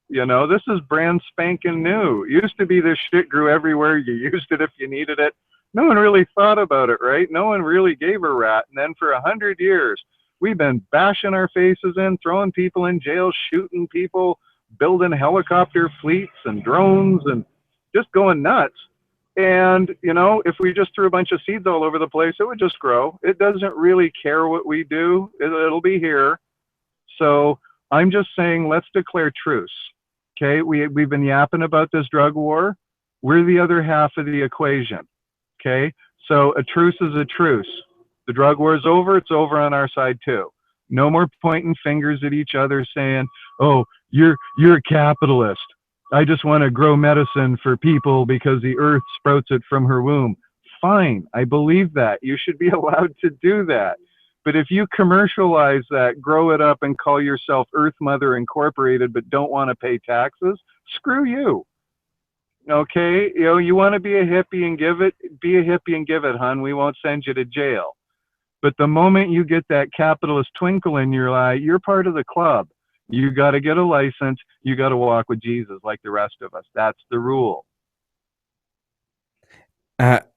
You know, this is brand spanking new. It used to be this shit grew everywhere. You used it if you needed it. No one really thought about it, right? No one really gave a rat. And then for 100 years, we've been bashing our faces in, throwing people in jail, shooting people, building helicopter fleets and drones and just going nuts. And, you know, if we just threw a bunch of seeds all over the place, it would just grow. It doesn't really care what we do. It'll be here. So I'm just saying, let's declare truce. Okay, we've been yapping about this drug war. We're the other half of the equation. Okay, so a truce is a truce. The drug war is over. It's over on our side too. No more pointing fingers at each other saying, oh, you're a capitalist. I just want to grow medicine for people because the earth sprouts it from her womb. Fine, I believe that. You should be allowed to do that. But if you commercialize that, grow it up and call yourself Earth Mother Incorporated, but don't want to pay taxes, screw you. Okay, you know, you want to be a hippie and give it, be a hippie and give it, hon. We won't send you to jail. But the moment you get that capitalist twinkle in your eye, you're part of the club. You got to get a license. You got to walk with Jesus like the rest of us. That's the rule.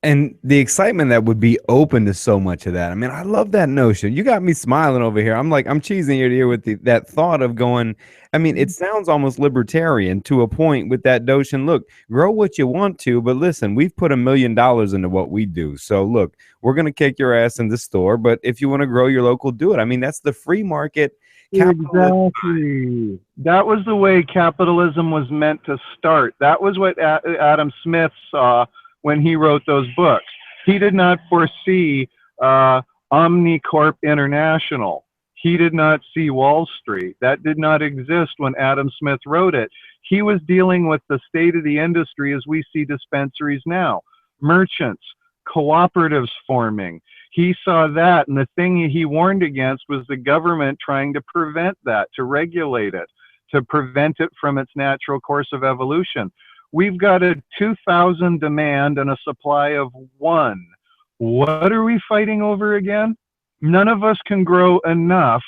And the excitement that would be open to so much of that. I mean, I love that notion. You got me smiling over here. I'm like, I'm cheesing ear to ear with that thought of going, I mean, it sounds almost libertarian to a point with that notion. Look, grow what you want to, but listen, we've put $1 million into what we do. So look, we're going to kick your ass in the store, but if you want to grow your local, do it. I mean, that's the free market. Exactly. That was the way capitalism was meant to start. That was what Adam Smith saw when he wrote those books. He did not foresee Omnicorp International. He did not see Wall Street. That did not exist when Adam Smith wrote it. He was dealing with the state of the industry as we see dispensaries now. Merchants, cooperatives forming. He saw that, and the thing he warned against was the government trying to prevent that, to regulate it, to prevent it from its natural course of evolution. We've got a 2,000 demand and a supply of 1. What are we fighting over again? None of us can grow enough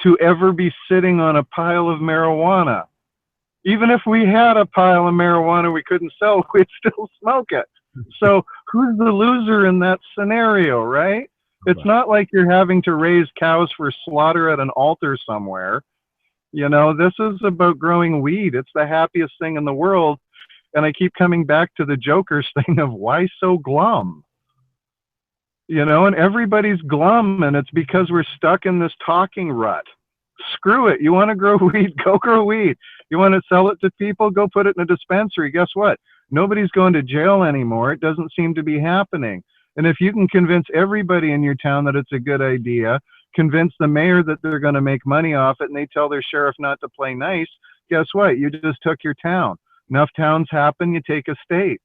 to ever be sitting on a pile of marijuana. Even if we had a pile of marijuana we couldn't sell, we'd still smoke it. So who's the loser in that scenario, right? It's not like you're having to raise cows for slaughter at an altar somewhere. You know, this is about growing weed. It's the happiest thing in the world. And I keep coming back to the Joker's thing of why so glum? You know, and everybody's glum, and it's because we're stuck in this talking rut. Screw it. You want to grow weed? Go grow weed. You want to sell it to people? Go put it in a dispensary. Guess what? Nobody's going to jail anymore. It doesn't seem to be happening. And if you can convince everybody in your town that it's a good idea, convince the mayor that they're going to make money off it, and they tell their sheriff not to play nice, guess what? You just took your town. Enough towns happen, you take a state.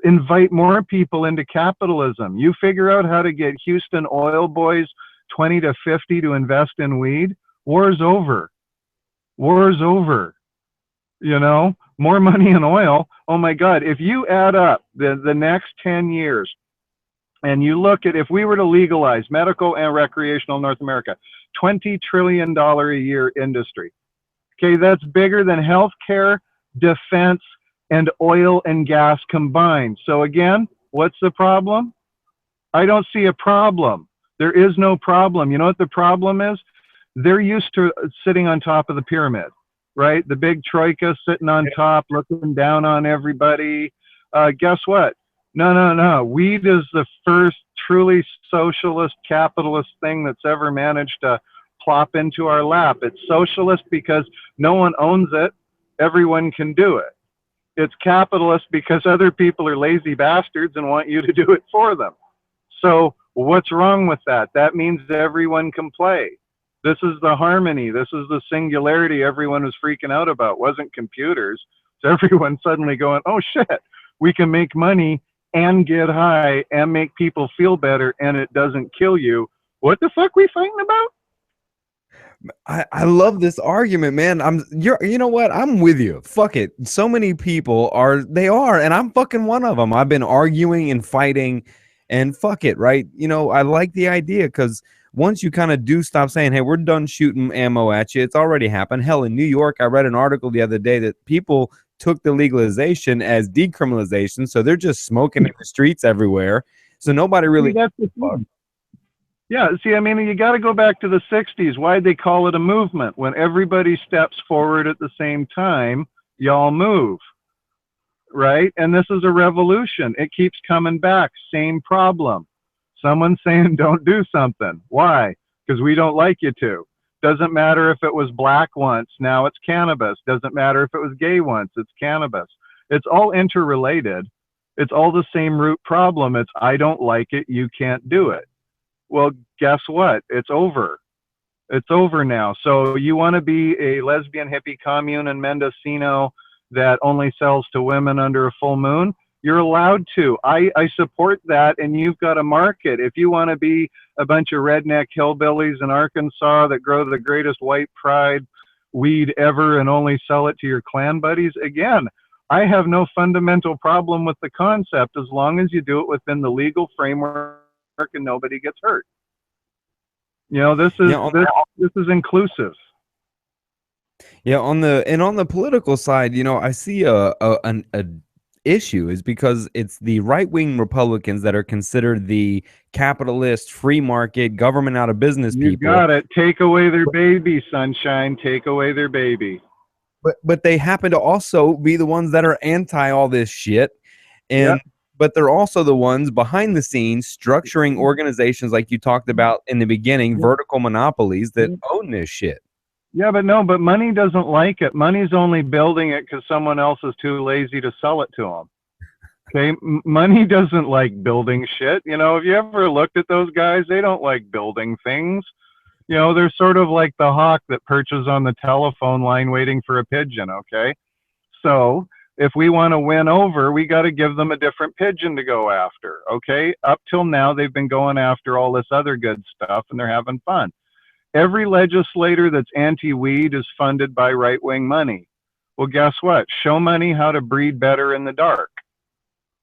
Invite more people into capitalism. You figure out how to get Houston oil boys 20 to 50 to invest in weed. War's over. War's over. You know, more money in oil. Oh my God, if you add up the next 10 years and you look at, if we were to legalize medical and recreational North America, $20 trillion a year industry. Okay, that's bigger than healthcare, defense, and oil and gas combined. So again, what's the problem? I don't see a problem. There is no problem. You know what the problem is? They're used to sitting on top of the pyramid, right? The big troika sitting on top, looking down on everybody. Guess what? No. Weed is the first truly socialist capitalist thing that's ever managed to plop into our lap. It's socialist because no one owns it. Everyone can do it. It's capitalist because other people are lazy bastards and want you to do it for them. So what's wrong with that? That means everyone can play. This is the harmony. This is the singularity everyone was freaking out about. It wasn't computers. So everyone suddenly going, oh shit, we can make money and get high and make people feel better and it doesn't kill you. What the fuck we fighting about? I love this argument, man. You know what? I'm with you. Fuck it. So many people and I'm fucking one of them. I've been arguing and fighting and fuck it, right? You know, I like the idea because once you kind of do stop saying, hey, we're done shooting ammo at you, it's already happened. Hell, in New York, I read an article the other day that people took the legalization as decriminalization. So they're just smoking in the streets everywhere. So nobody really. That's the thing. Yeah, see, I mean, you got to go back to the 60s. Why'd they call it a movement? When everybody steps forward at the same time, y'all move, right? And this is a revolution. It keeps coming back. Same problem. Someone saying don't do something. Why? Because we don't like you to. Doesn't matter if it was black once, now it's cannabis. Doesn't matter if it was gay once, it's cannabis. It's all interrelated. It's all the same root problem. It's I don't like it, you can't do it. Well, guess what? It's over. It's over now. So you want to be a lesbian hippie commune in Mendocino that only sells to women under a full moon? You're allowed to. I support that, and you've got a market. If you want to be a bunch of redneck hillbillies in Arkansas that grow the greatest white pride weed ever and only sell it to your clan buddies, again, I have no fundamental problem with the concept as long as you do it within the legal framework and nobody gets hurt. You know, this is inclusive. Yeah, on the political side, you know, I see an issue is because it's the right-wing Republicans that are considered the capitalist, free market, government out of business people. You got it. Take away their baby, sunshine. Take away their baby. But they happen to also be the ones that are anti all this shit. And but they're also the ones behind the scenes structuring organizations like you talked about in the beginning, vertical monopolies that own this shit. Yeah, but money doesn't like it. Money's only building it because someone else is too lazy to sell it to them. Okay, money doesn't like building shit. You know, have you ever looked at those guys? They don't like building things. You know, they're sort of like the hawk that perches on the telephone line waiting for a pigeon, okay? So if we want to win over, we got to give them a different pigeon to go after, okay? Up till now, they've been going after all this other good stuff, and they're having fun. Every legislator that's anti-weed is funded by right-wing money. Well, guess what? Show money how to breed better in the dark.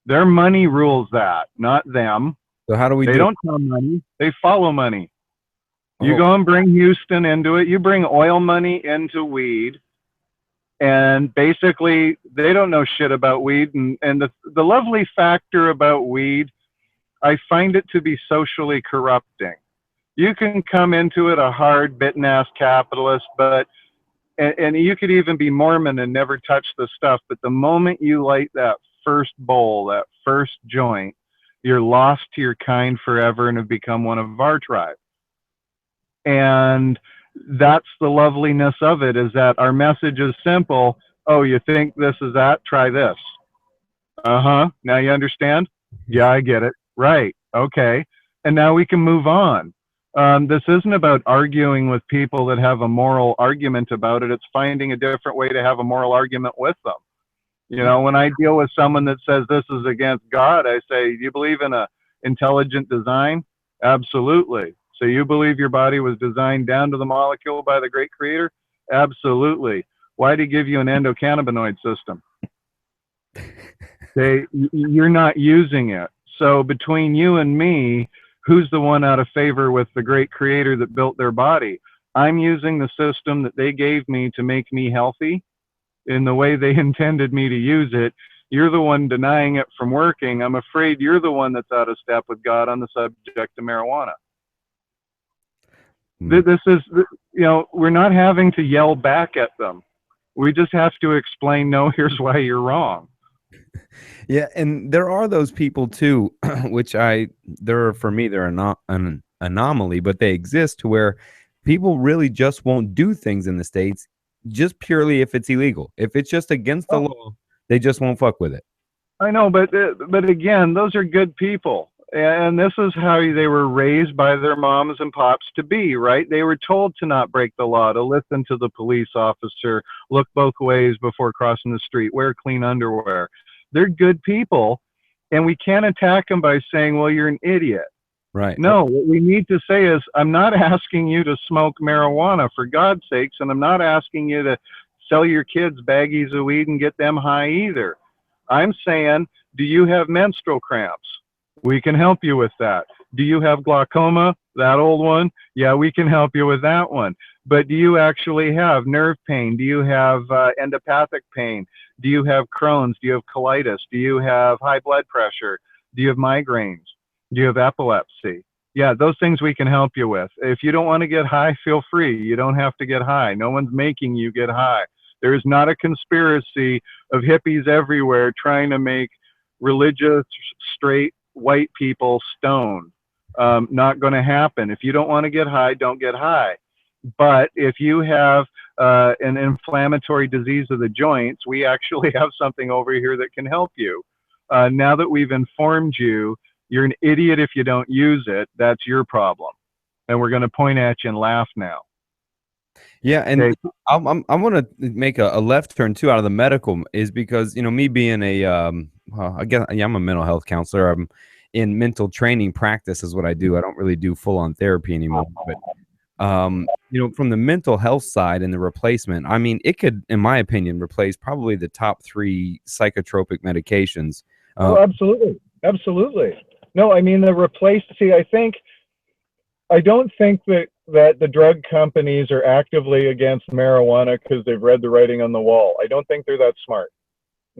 Their money rules that, not them. So how do we They don't tell money. They follow money. You go and bring Houston into it. You bring oil money into weed. And basically, they don't know shit about weed. And the lovely factor about weed, I find it to be socially corrupting. You can come into it a hard, bitten-ass capitalist, and you could even be Mormon and never touch the stuff. But the moment you light that first bowl, that first joint, you're lost to your kind forever and have become one of our tribe. And that's the loveliness of it, is that our message is simple. Oh, you think this is that? Try this. Now you understand? Yeah, I get it. Right. Okay. And now we can move on. This isn't about arguing with people that have a moral argument about it. It's finding a different way to have a moral argument with them. You know, when I deal with someone that says this is against God, I say, do you believe in a intelligent design? Absolutely. So you believe your body was designed down to the molecule by the great creator? Absolutely. Why did he give you an endocannabinoid system? You're not using it. So between you and me, who's the one out of favor with the great creator that built their body? I'm using the system that they gave me to make me healthy in the way they intended me to use it. You're the one denying it from working. I'm afraid you're the one that's out of step with God on the subject of marijuana. This is, you know, we're not having to yell back at them. We just have to explain, no, here's why you're wrong. Yeah, and there are those people too, which for me, they're not an anomaly, but they exist to where people really just won't do things in the States just purely if it's illegal. If it's just against the law, they just won't fuck with it. I know, but again, those are good people, and this is how they were raised by their moms and pops to be, right? They were told to not break the law, to listen to the police officer, look both ways before crossing the street, wear clean underwear. They're good people, and we can't attack them by saying, "Well, you're an idiot." Right. No, what we need to say is, I'm not asking you to smoke marijuana, for God's sakes, and I'm not asking you to sell your kids baggies of weed and get them high either. I'm saying, do you have menstrual cramps? We can help you with that. Do you have glaucoma? That old one? Yeah, we can help you with that one. But do you actually have nerve pain? Do you have endopathic pain? Do you have Crohn's? Do you have colitis? Do you have high blood pressure? Do you have migraines? Do you have epilepsy? Yeah, those things we can help you with. If you don't want to get high, feel free. You don't have to get high. No one's making you get high. There is not a conspiracy of hippies everywhere trying to make religious, straight, white people stoned. Not going to happen. If you don't want to get high, don't get high. But if you have an inflammatory disease of the joints, we actually have something over here that can help you. Now that we've informed you, you're an idiot if you don't use it. That's your problem. And we're going to point at you and laugh now. Yeah, and Okay. I want to make a left turn too out of the medical is because me being a I guess yeah, I'm a mental health counselor. I'm in mental training practice is what I do. I don't really do full on therapy anymore, but from the mental health side and the replacement, I mean, it could, in my opinion, replace probably the top 3 psychotropic medications. Oh, absolutely, absolutely. No, I mean see, I don't think that the drug companies are actively against marijuana because they've read the writing on the wall. I don't think they're that smart.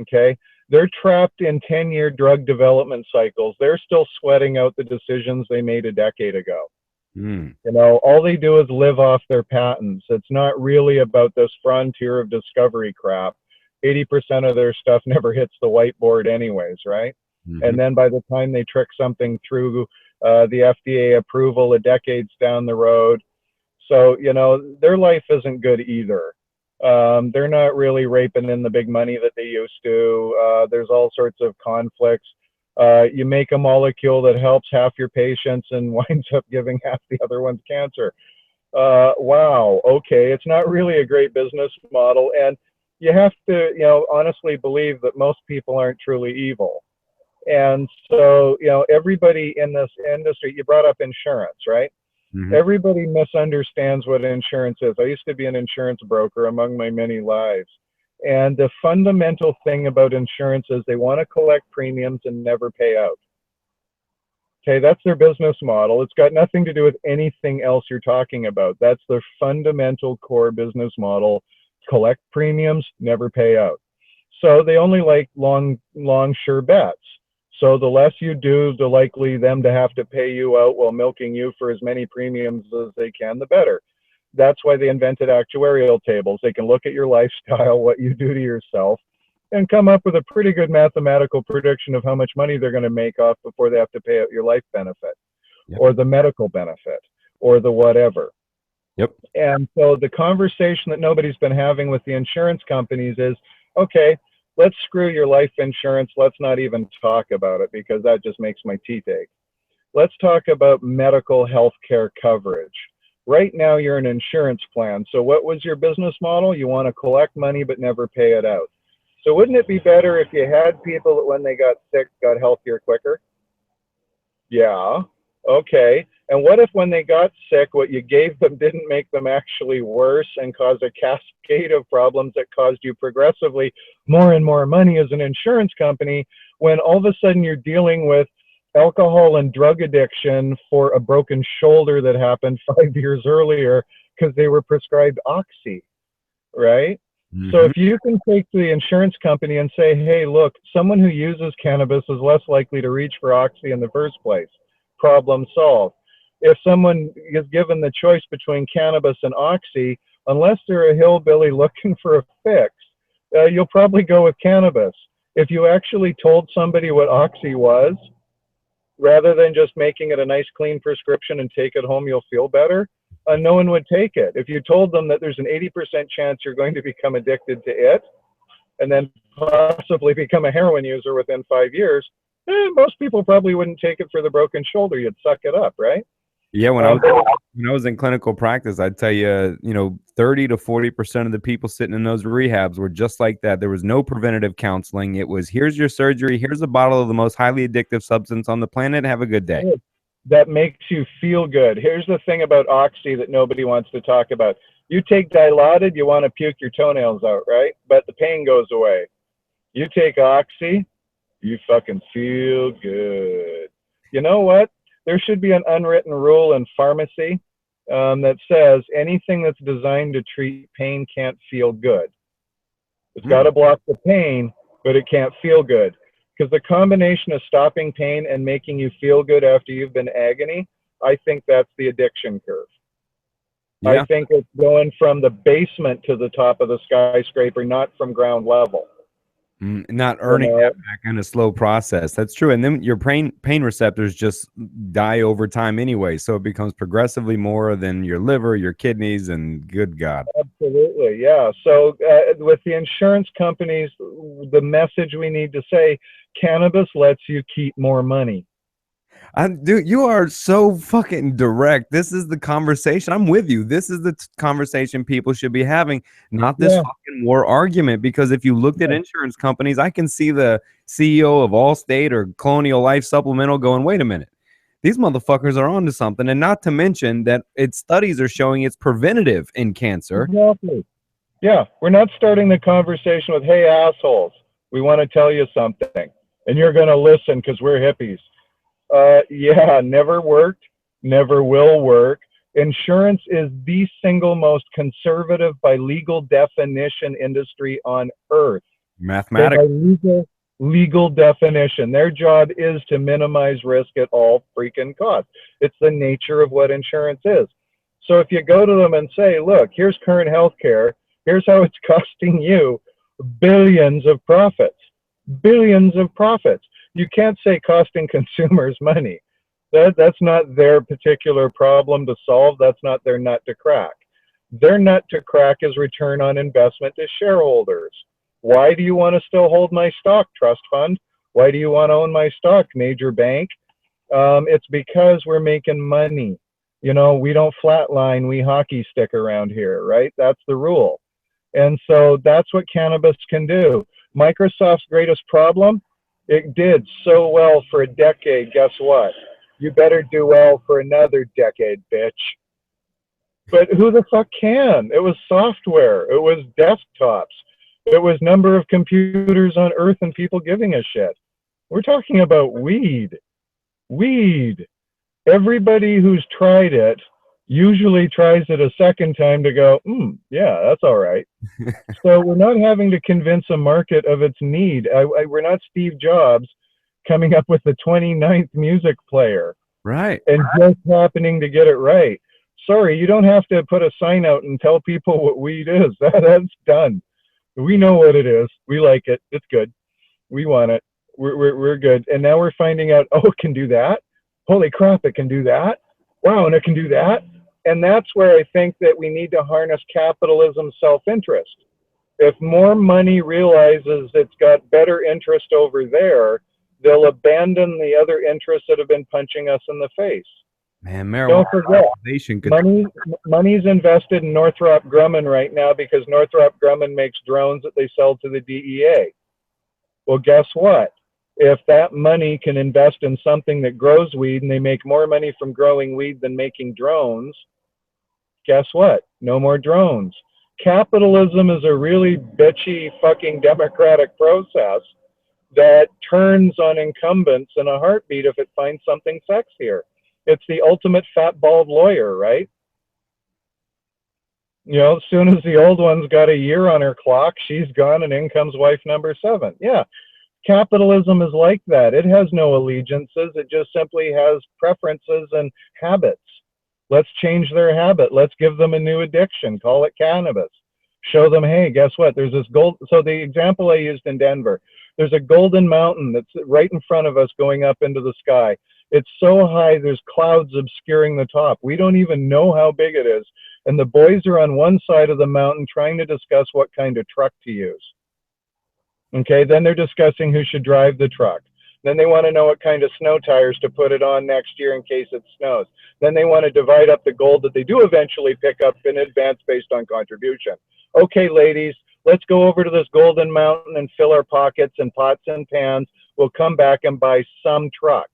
Okay, they're trapped in 10-year drug development cycles. They're still sweating out the decisions they made a decade ago. All they do is live off their patents. It's not really about this frontier of discovery crap. 80% of their stuff never hits the whiteboard anyways, right? And then by the time they trick something through the FDA approval, a decade's down the road. So, their life isn't good either. They're not really raping in the big money that they used to. There's all sorts of conflicts. You make a molecule that helps half your patients and winds up giving half the other ones cancer. Wow, okay, it's not really a great business model. And you have to, honestly believe that most people aren't truly evil. And so, everybody in this industry, you brought up insurance, right? Everybody misunderstands what insurance is. I used to be an insurance broker among my many lives. And the fundamental thing about insurance is they want to collect premiums and never pay out. Okay, that's their business model. It's got nothing to do with anything else you're talking about. That's their fundamental core business model. Collect premiums, never pay out. So they only like long, sure bets. So the less you do, the likely them to have to pay you out while milking you for as many premiums as they can, the better. That's why they invented actuarial tables. They can look at your lifestyle, what you do to yourself, and come up with a pretty good mathematical prediction of how much money they're going to make off before they have to pay out your life benefit, or the medical benefit, or the whatever. Yep. And so the conversation that nobody's been having with the insurance companies is, okay, let's screw your life insurance. Let's not even talk about it because that just makes my teeth ache. Let's talk about medical health care coverage. Right now, you're an insurance plan. So what was your business model? You want to collect money but never pay it out. So wouldn't it be better if you had people that when they got sick got healthier quicker? Yeah. Okay. And what if when they got sick, what you gave them didn't make them actually worse and cause a cascade of problems that caused you progressively more and more money as an insurance company, when all of a sudden you're dealing with alcohol and drug addiction for a broken shoulder that happened 5 years earlier because they were prescribed Oxy, right? So if you can take to the insurance company and say, hey, look, someone who uses cannabis is less likely to reach for Oxy in the first place, problem solved. If someone is given the choice between cannabis and Oxy, unless they're a hillbilly looking for a fix, you'll probably go with cannabis. if you actually told somebody what Oxy was, rather than just making it a nice clean prescription and take it home, you'll feel better, no one would take it. If you told them that there's an 80% chance you're going to become addicted to it and then possibly become a heroin user within 5 years, most people probably wouldn't take it for the broken shoulder. You'd suck it up, right? Yeah, when I was in clinical practice, I'd tell you, 30 to 40% of the people sitting in those rehabs were just like that. There was no preventative counseling. It was, here's your surgery, here's a bottle of the most highly addictive substance on the planet. Have a good day. That makes you feel good. Here's the thing about Oxy that nobody wants to talk about. You take Dilaudid, you want to puke your toenails out, right? But the pain goes away. You take Oxy, you fucking feel good. You know what? There should be an unwritten rule in pharmacy that says anything that's designed to treat pain can't feel good. It's got to block the pain, but it can't feel good. Because the combination of stopping pain and making you feel good after you've been agony, I think that's the addiction curve. Yeah. I think it's going from the basement to the top of the skyscraper, not from ground level. Not earning that back in a slow process. That's true. And then your pain receptors just die over time anyway. So it becomes progressively more than your liver, your kidneys, and good God. Absolutely. Yeah. So with the insurance companies, the message we need to say, cannabis lets you keep more money. Dude, you are so fucking direct. This is the conversation. I'm with you. This is the conversation people should be having, not this fucking war argument. Because if you looked at insurance companies, I can see the CEO of Allstate or Colonial Life Supplemental going, wait a minute, these motherfuckers are onto something. And not to mention that its studies are showing it's preventative in cancer. Exactly. Yeah, we're not starting the conversation with, hey, assholes, we want to tell you something. And you're going to listen because we're hippies. Yeah, never worked, never will work. Insurance is the single most conservative by legal definition industry on earth. Mathematics. Legal definition. Their job is to minimize risk at all freaking costs. It's the nature of what insurance is. So if you go to them and say, look, here's current healthcare, here's how it's costing you billions of profits. Billions of profits. You can't say costing consumers money. That's not their particular problem to solve. That's not their nut to crack. Their nut to crack is return on investment to shareholders. Why do you want to still hold my stock, trust fund? Why do you want to own my stock, major bank? It's because we're making money. We don't flatline, we hockey stick around here, right? That's the rule. And so that's what cannabis can do. Microsoft's greatest problem, it did so well for a decade. Guess what? You better do well for another decade, bitch. But who the fuck can? It was software. It was desktops. It was number of computers on Earth and people giving a shit. We're talking about weed. Weed. Everybody who's tried it usually tries it a second time to go, yeah, that's all right. So we're not having to convince a market of its need. We're not Steve Jobs coming up with the 29th music player. Right. And just happening to get it right. Sorry, you don't have to put a sign out and tell people what weed is. That's done. We know what it is. We like it. It's good. We want it. We're good. And now we're finding out, it can do that. Holy crap, it can do that. Wow, and it can do that. And that's where I think that we need to harness capitalism's self-interest. If more money realizes it's got better interest over there, they'll abandon the other interests that have been punching us in the face. Man, marijuana. Don't forget, money's invested in Northrop Grumman right now because Northrop Grumman makes drones that they sell to the DEA. Well, guess what? If that money can invest in something that grows weed and they make more money from growing weed than making drones, guess what? No more drones. Capitalism is a really bitchy fucking democratic process that turns on incumbents in a heartbeat if it finds something sexier. It's the ultimate fat, bald lawyer, right? As soon as the old one's got a year on her clock, she's gone and in comes wife number 7. Yeah. Capitalism is like that. It has no allegiances. It just simply has preferences and habits. Let's change their habit. Let's give them a new addiction. Call it cannabis. Show them, hey, guess what? There's this gold. So the example I used in Denver, There's a golden mountain that's right in front of us going up into the sky. It's so high, there's clouds obscuring the top. We don't even know how big it is. And the boys are on one side of the mountain trying to discuss what kind of truck to use. Okay, then they're discussing who should drive the truck. Then they want to know what kind of snow tires to put it on next year in case it snows. Then they want to divide up the gold that they do eventually pick up in advance based on contribution. Okay, ladies, let's go over to this golden mountain and fill our pockets and pots and pans. We'll come back and buy some trucks.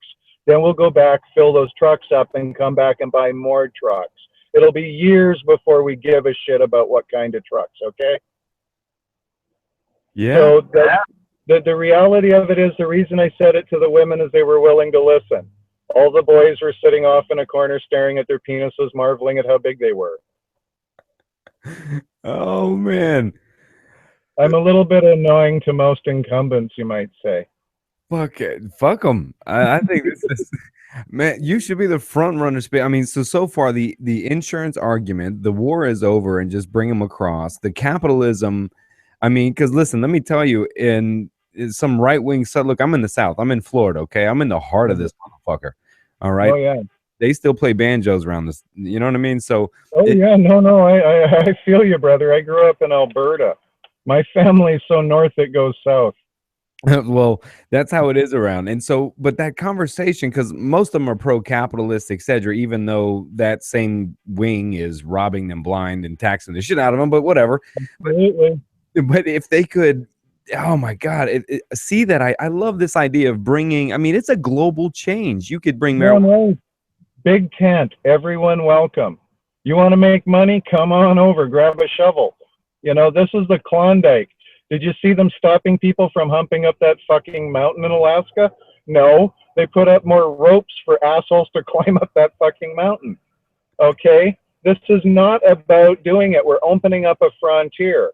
Then we'll go back, fill those trucks up, and come back and buy more trucks. It'll be years before we give a shit about what kind of trucks, okay? Yeah. So the reality of it is, the reason I said it to the women is they were willing to listen. All the boys were sitting off in a corner staring at their penises, marveling at how big they were. Oh, man. I'm a little bit annoying to most incumbents, you might say. Fuck it. Fuck them. I think this is, man, you should be the front runner. I mean, so far the insurance argument, the war is over, and just bring them across. The capitalism, I mean, because listen, let me tell you, in some right-wing side, look, I'm in the South. I'm in Florida, okay? I'm in the heart of this motherfucker, all right? Oh, yeah. They still play banjos around this, you know what I mean? So, yeah, no, I feel you, brother. I grew up in Alberta. My family's so north it goes south. Well, that's how it is around. And so, but that conversation, because most of them are pro-capitalist, etc., even though that same wing is robbing them blind and taxing the shit out of them, but whatever. Absolutely. But if they could, oh my God, see that I love this idea of bringing, I mean, it's a global change. You could bring marijuana. No. Big tent, everyone welcome. You want to make money? Come on over, grab a shovel. You know, this is the Klondike. Did you see them stopping people from humping up that fucking mountain in Alaska? No, they put up more ropes for assholes to climb up that fucking mountain. Okay? This is not about doing it. We're opening up a frontier.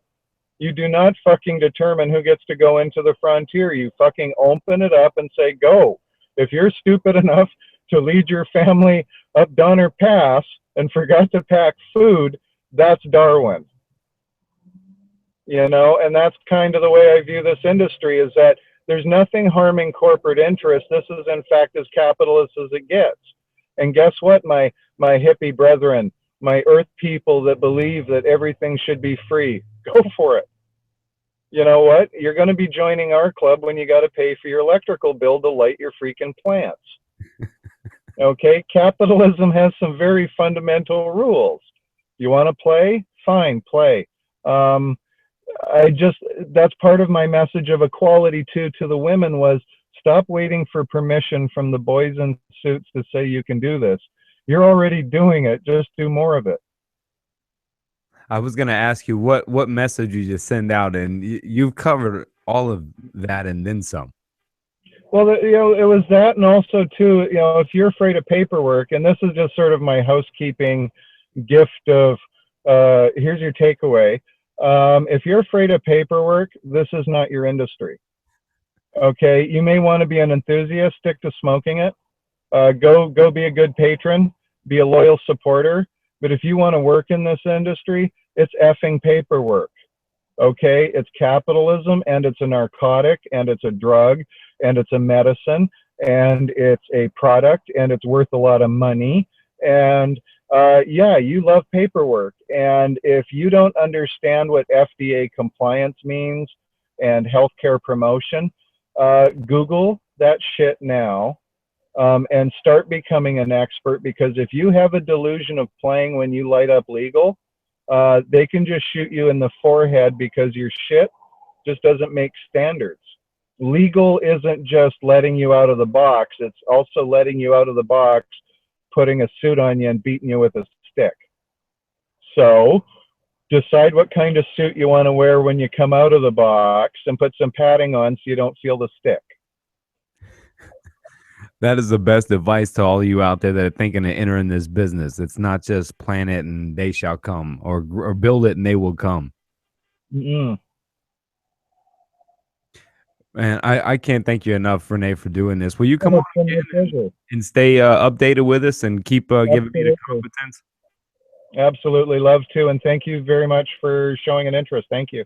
You do not fucking determine who gets to go into the frontier. You fucking open it up and say, go. If you're stupid enough to lead your family up Donner Pass and forgot to pack food, that's Darwin. You know, and that's kind of the way I view this industry, is that there's nothing harming corporate interests. This is, in fact, as capitalist as it gets. And guess what, my hippie brethren, my earth people that believe that everything should be free, go for it. You know what? You're going to be joining our club when you got to pay for your electrical bill to light your freaking plants. Okay? Capitalism has some very fundamental rules. You want to play? Fine, play. That's part of my message of equality to the women was, stop waiting for permission from the boys in suits to say you can do this. You're already doing it. Just do more of it. I was going to ask you what message you just send out, and you've covered all of that and then some. Well, you know, it was that, and also too, you know, if you're afraid of paperwork, and this is just sort of my housekeeping gift of, here's your takeaway. If you're afraid of paperwork, this is not your industry. Okay, you may want to be an enthusiast, stick to smoking it. Go be a good patron, be a loyal supporter. But if you want to work in this industry, it's effing paperwork. Okay, it's capitalism, and it's a narcotic, and it's a drug, and it's a medicine, and it's a product, and it's worth a lot of money. And yeah, you love paperwork. And if you don't understand what FDA compliance means and healthcare promotion, Google that shit now. And start becoming an expert, because if you have a delusion of playing when you light up legal, they can just shoot you in the forehead, because your shit just doesn't make standards. Legal isn't just letting you out of the box. It's also letting you out of the box, putting a suit on you and beating you with a stick. So decide what kind of suit you want to wear when you come out of the box, and put some padding on so you don't feel the stick. That is the best advice to all of you out there that are thinking of entering this business. It's not just plan it and they shall come, or build it and they will come. Mm-hmm. And I can't thank you enough, Renee, for doing this. Will you come on again and stay updated with us and keep giving me the competence? Absolutely, love to. And thank you very much for showing an interest. Thank you.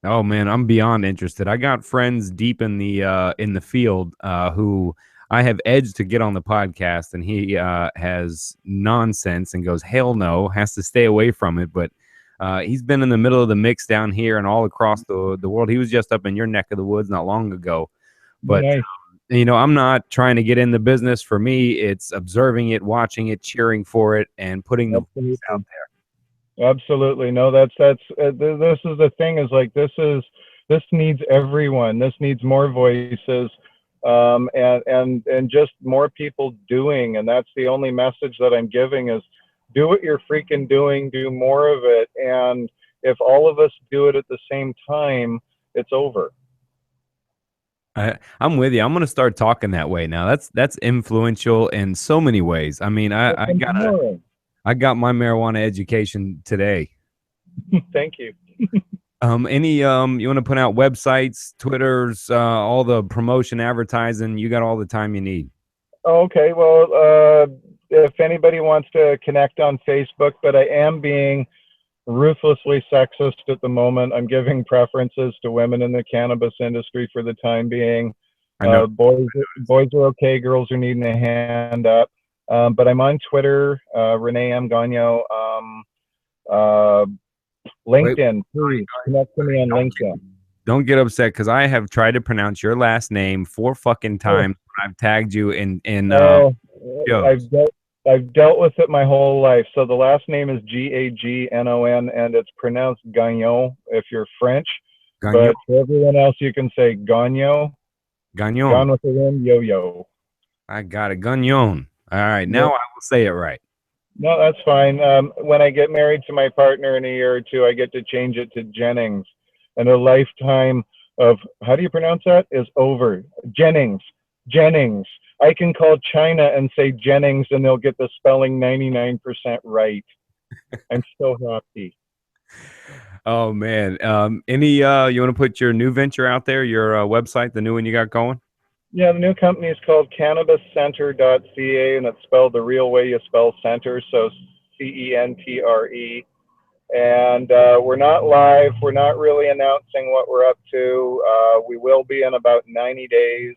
Oh man, I'm beyond interested. I got friends deep in the field who I have edged to get on the podcast, and he has nonsense and goes hell no, has to stay away from it. But he's been in the middle of the mix down here and all across the world. He was just up in your neck of the woods not long ago. But Nice. you know, I'm not trying to get in the business. For me, it's observing it, watching it, cheering for it, and putting the voice out Absolutely. there. Absolutely. No, this is the thing is like this needs everyone. This needs more voices, and just more people doing. And that's the only message that I'm giving is do what you're freaking doing, do more of it. And if all of us do it at the same time, it's over. I'm with you. I'm gonna start talking that way now. That's influential in so many ways. I mean, It's empowering. I got my marijuana education today. Thank you. Any you want to put out websites, Twitters, all the promotion, advertising? You got all the time you need. Okay, well, if anybody wants to connect on Facebook, but I am being ruthlessly sexist at the moment. I'm giving preferences to women in the cannabis industry for the time being. I know. Boys are okay, girls are needing a hand up. But I'm on Twitter, Renee M Gagnon, uh, Wait, LinkedIn. Please connect to me on don't LinkedIn. don't get upset because I have tried to pronounce your last name 4 fucking Oh, times. I've tagged you in oh, shows. I've dealt with it my whole life. So the last name is Gagnon, and it's pronounced Gagnon if you're French. Gagnon. But for everyone else, you can say Gagnon. Gagnon. Gone with the Wind, yo-yo. I got it. Gagnon. All right, Yeah. now I will say it right. No, that's fine. When I get married to my partner in a year or two, I get to change it to Jennings. And a lifetime of, how do you pronounce that, is over. Jennings. Jennings. I can call China and say Jennings, and they'll get the spelling 99% right. I'm so happy. Oh man. Any you want to put your new venture out there, your website, the new one you got going? Yeah, the new company is called cannabiscenter.ca, and it's spelled the real way you spell center, so CENTRE. And we're not live. We're not really announcing what we're up to. We will be in about 90 days.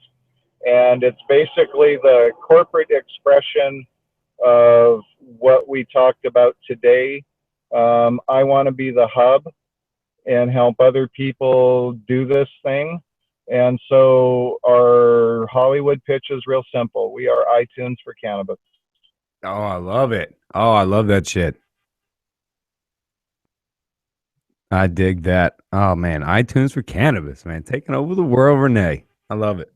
And it's basically the corporate expression of what we talked about today. I want to be the hub and help other people do this thing. And so our Hollywood pitch is real simple. We are iTunes for cannabis. Oh, I love it. Oh, I love that shit. I dig that. Oh man, iTunes for cannabis, man, taking over the world, Renee. I love it.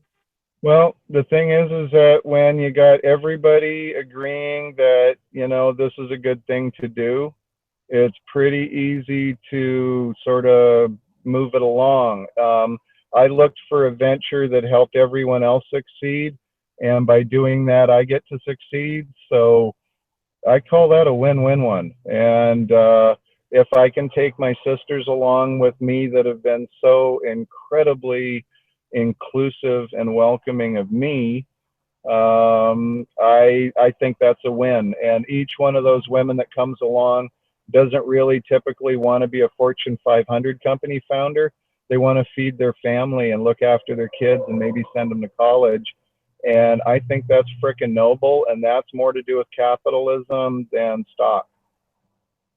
Well, the thing is that when you got everybody agreeing that, this is a good thing to do, it's pretty easy to sort of move it along. I looked for a venture that helped everyone else succeed. And by doing that, I get to succeed. So I call that a win-win one. And if I can take my sisters along with me that have been so incredibly inclusive and welcoming of me, I think that's a win. And each one of those women that comes along doesn't really typically want to be a Fortune 500 company founder. They want to feed their family and look after their kids and maybe send them to college. And I think that's freaking noble. And that's more to do with capitalism than stock.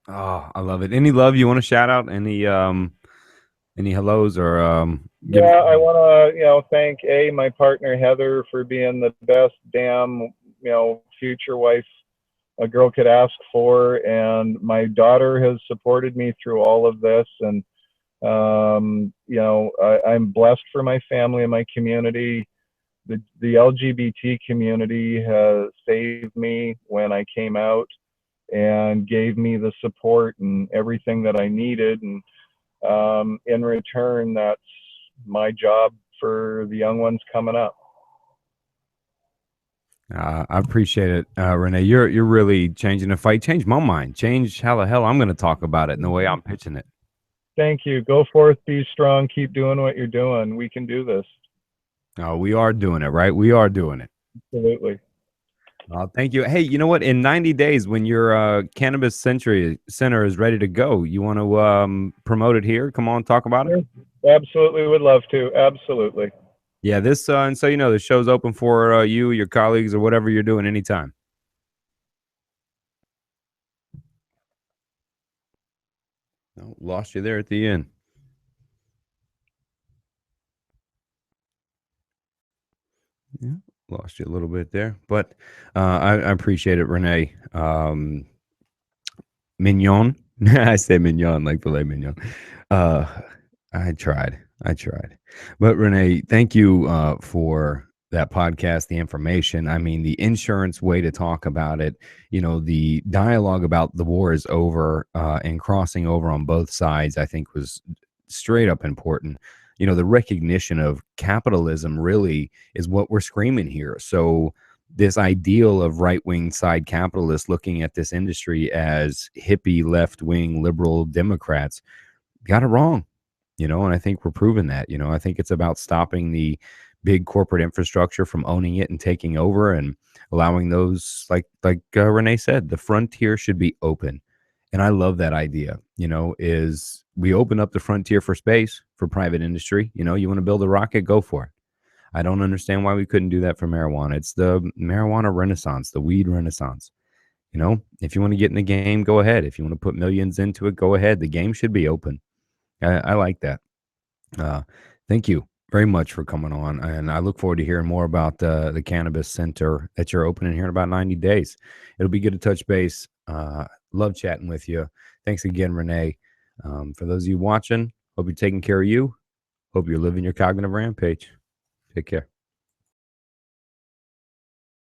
Oh, I love it. Any love you want to shout out? Any hellos or give? Yeah, I want to, thank my partner Heather for being the best damn, future wife a girl could ask for, and my daughter has supported me through all of this. And I'm blessed for my family and my community. The LGBT community has saved me when I came out and gave me the support and everything that I needed. And in return, that's my job for the young ones coming up. I appreciate it, Renee. You're really changing the fight. Change my mind. Change how the hell I'm going to talk about it and the way I'm pitching it. Thank you. Go forth, be strong, keep doing what you're doing. We can do this. We are doing it, right? We are doing it. Absolutely. Thank you. Hey, you know what? In 90 days, when your cannabis center is ready to go, you want to promote it here? Come on, talk about it. Sure. Absolutely, would love to. Absolutely. Yeah, this and so you know the show's open for you, your colleagues, or whatever you're doing anytime. No, lost you there at the end. Yeah, lost you a little bit there, but I appreciate it, Renee. Mignon. I say mignon like filet mignon. Uh, I tried. I tried. But Renee, thank you for that podcast, the information. I mean, the insurance way to talk about it, the dialogue about the war is over and crossing over on both sides, I think was straight up important. The recognition of capitalism really is what we're screaming here. So, this ideal of right-wing side capitalists looking at this industry as hippie left-wing liberal Democrats got it wrong, and I think we're proving that. I think it's about stopping the big corporate infrastructure from owning it and taking over and allowing those, like Renee said, the frontier should be open. And I love that idea, is we open up the frontier for space for private industry. You want to build a rocket, go for it. I don't understand why we couldn't do that for marijuana. It's the marijuana renaissance, the weed renaissance. If you want to get in the game, go ahead. If you want to put millions into it, go ahead. The game should be open. I like that. Thank you very much for coming on. And I look forward to hearing more about the cannabis center that you're opening here in about 90 days. It'll be good to touch base. Love chatting with you. Thanks again, Renee. For those of you watching, hope you're taking care of you. Hope you're living your cognitive rampage. Take care.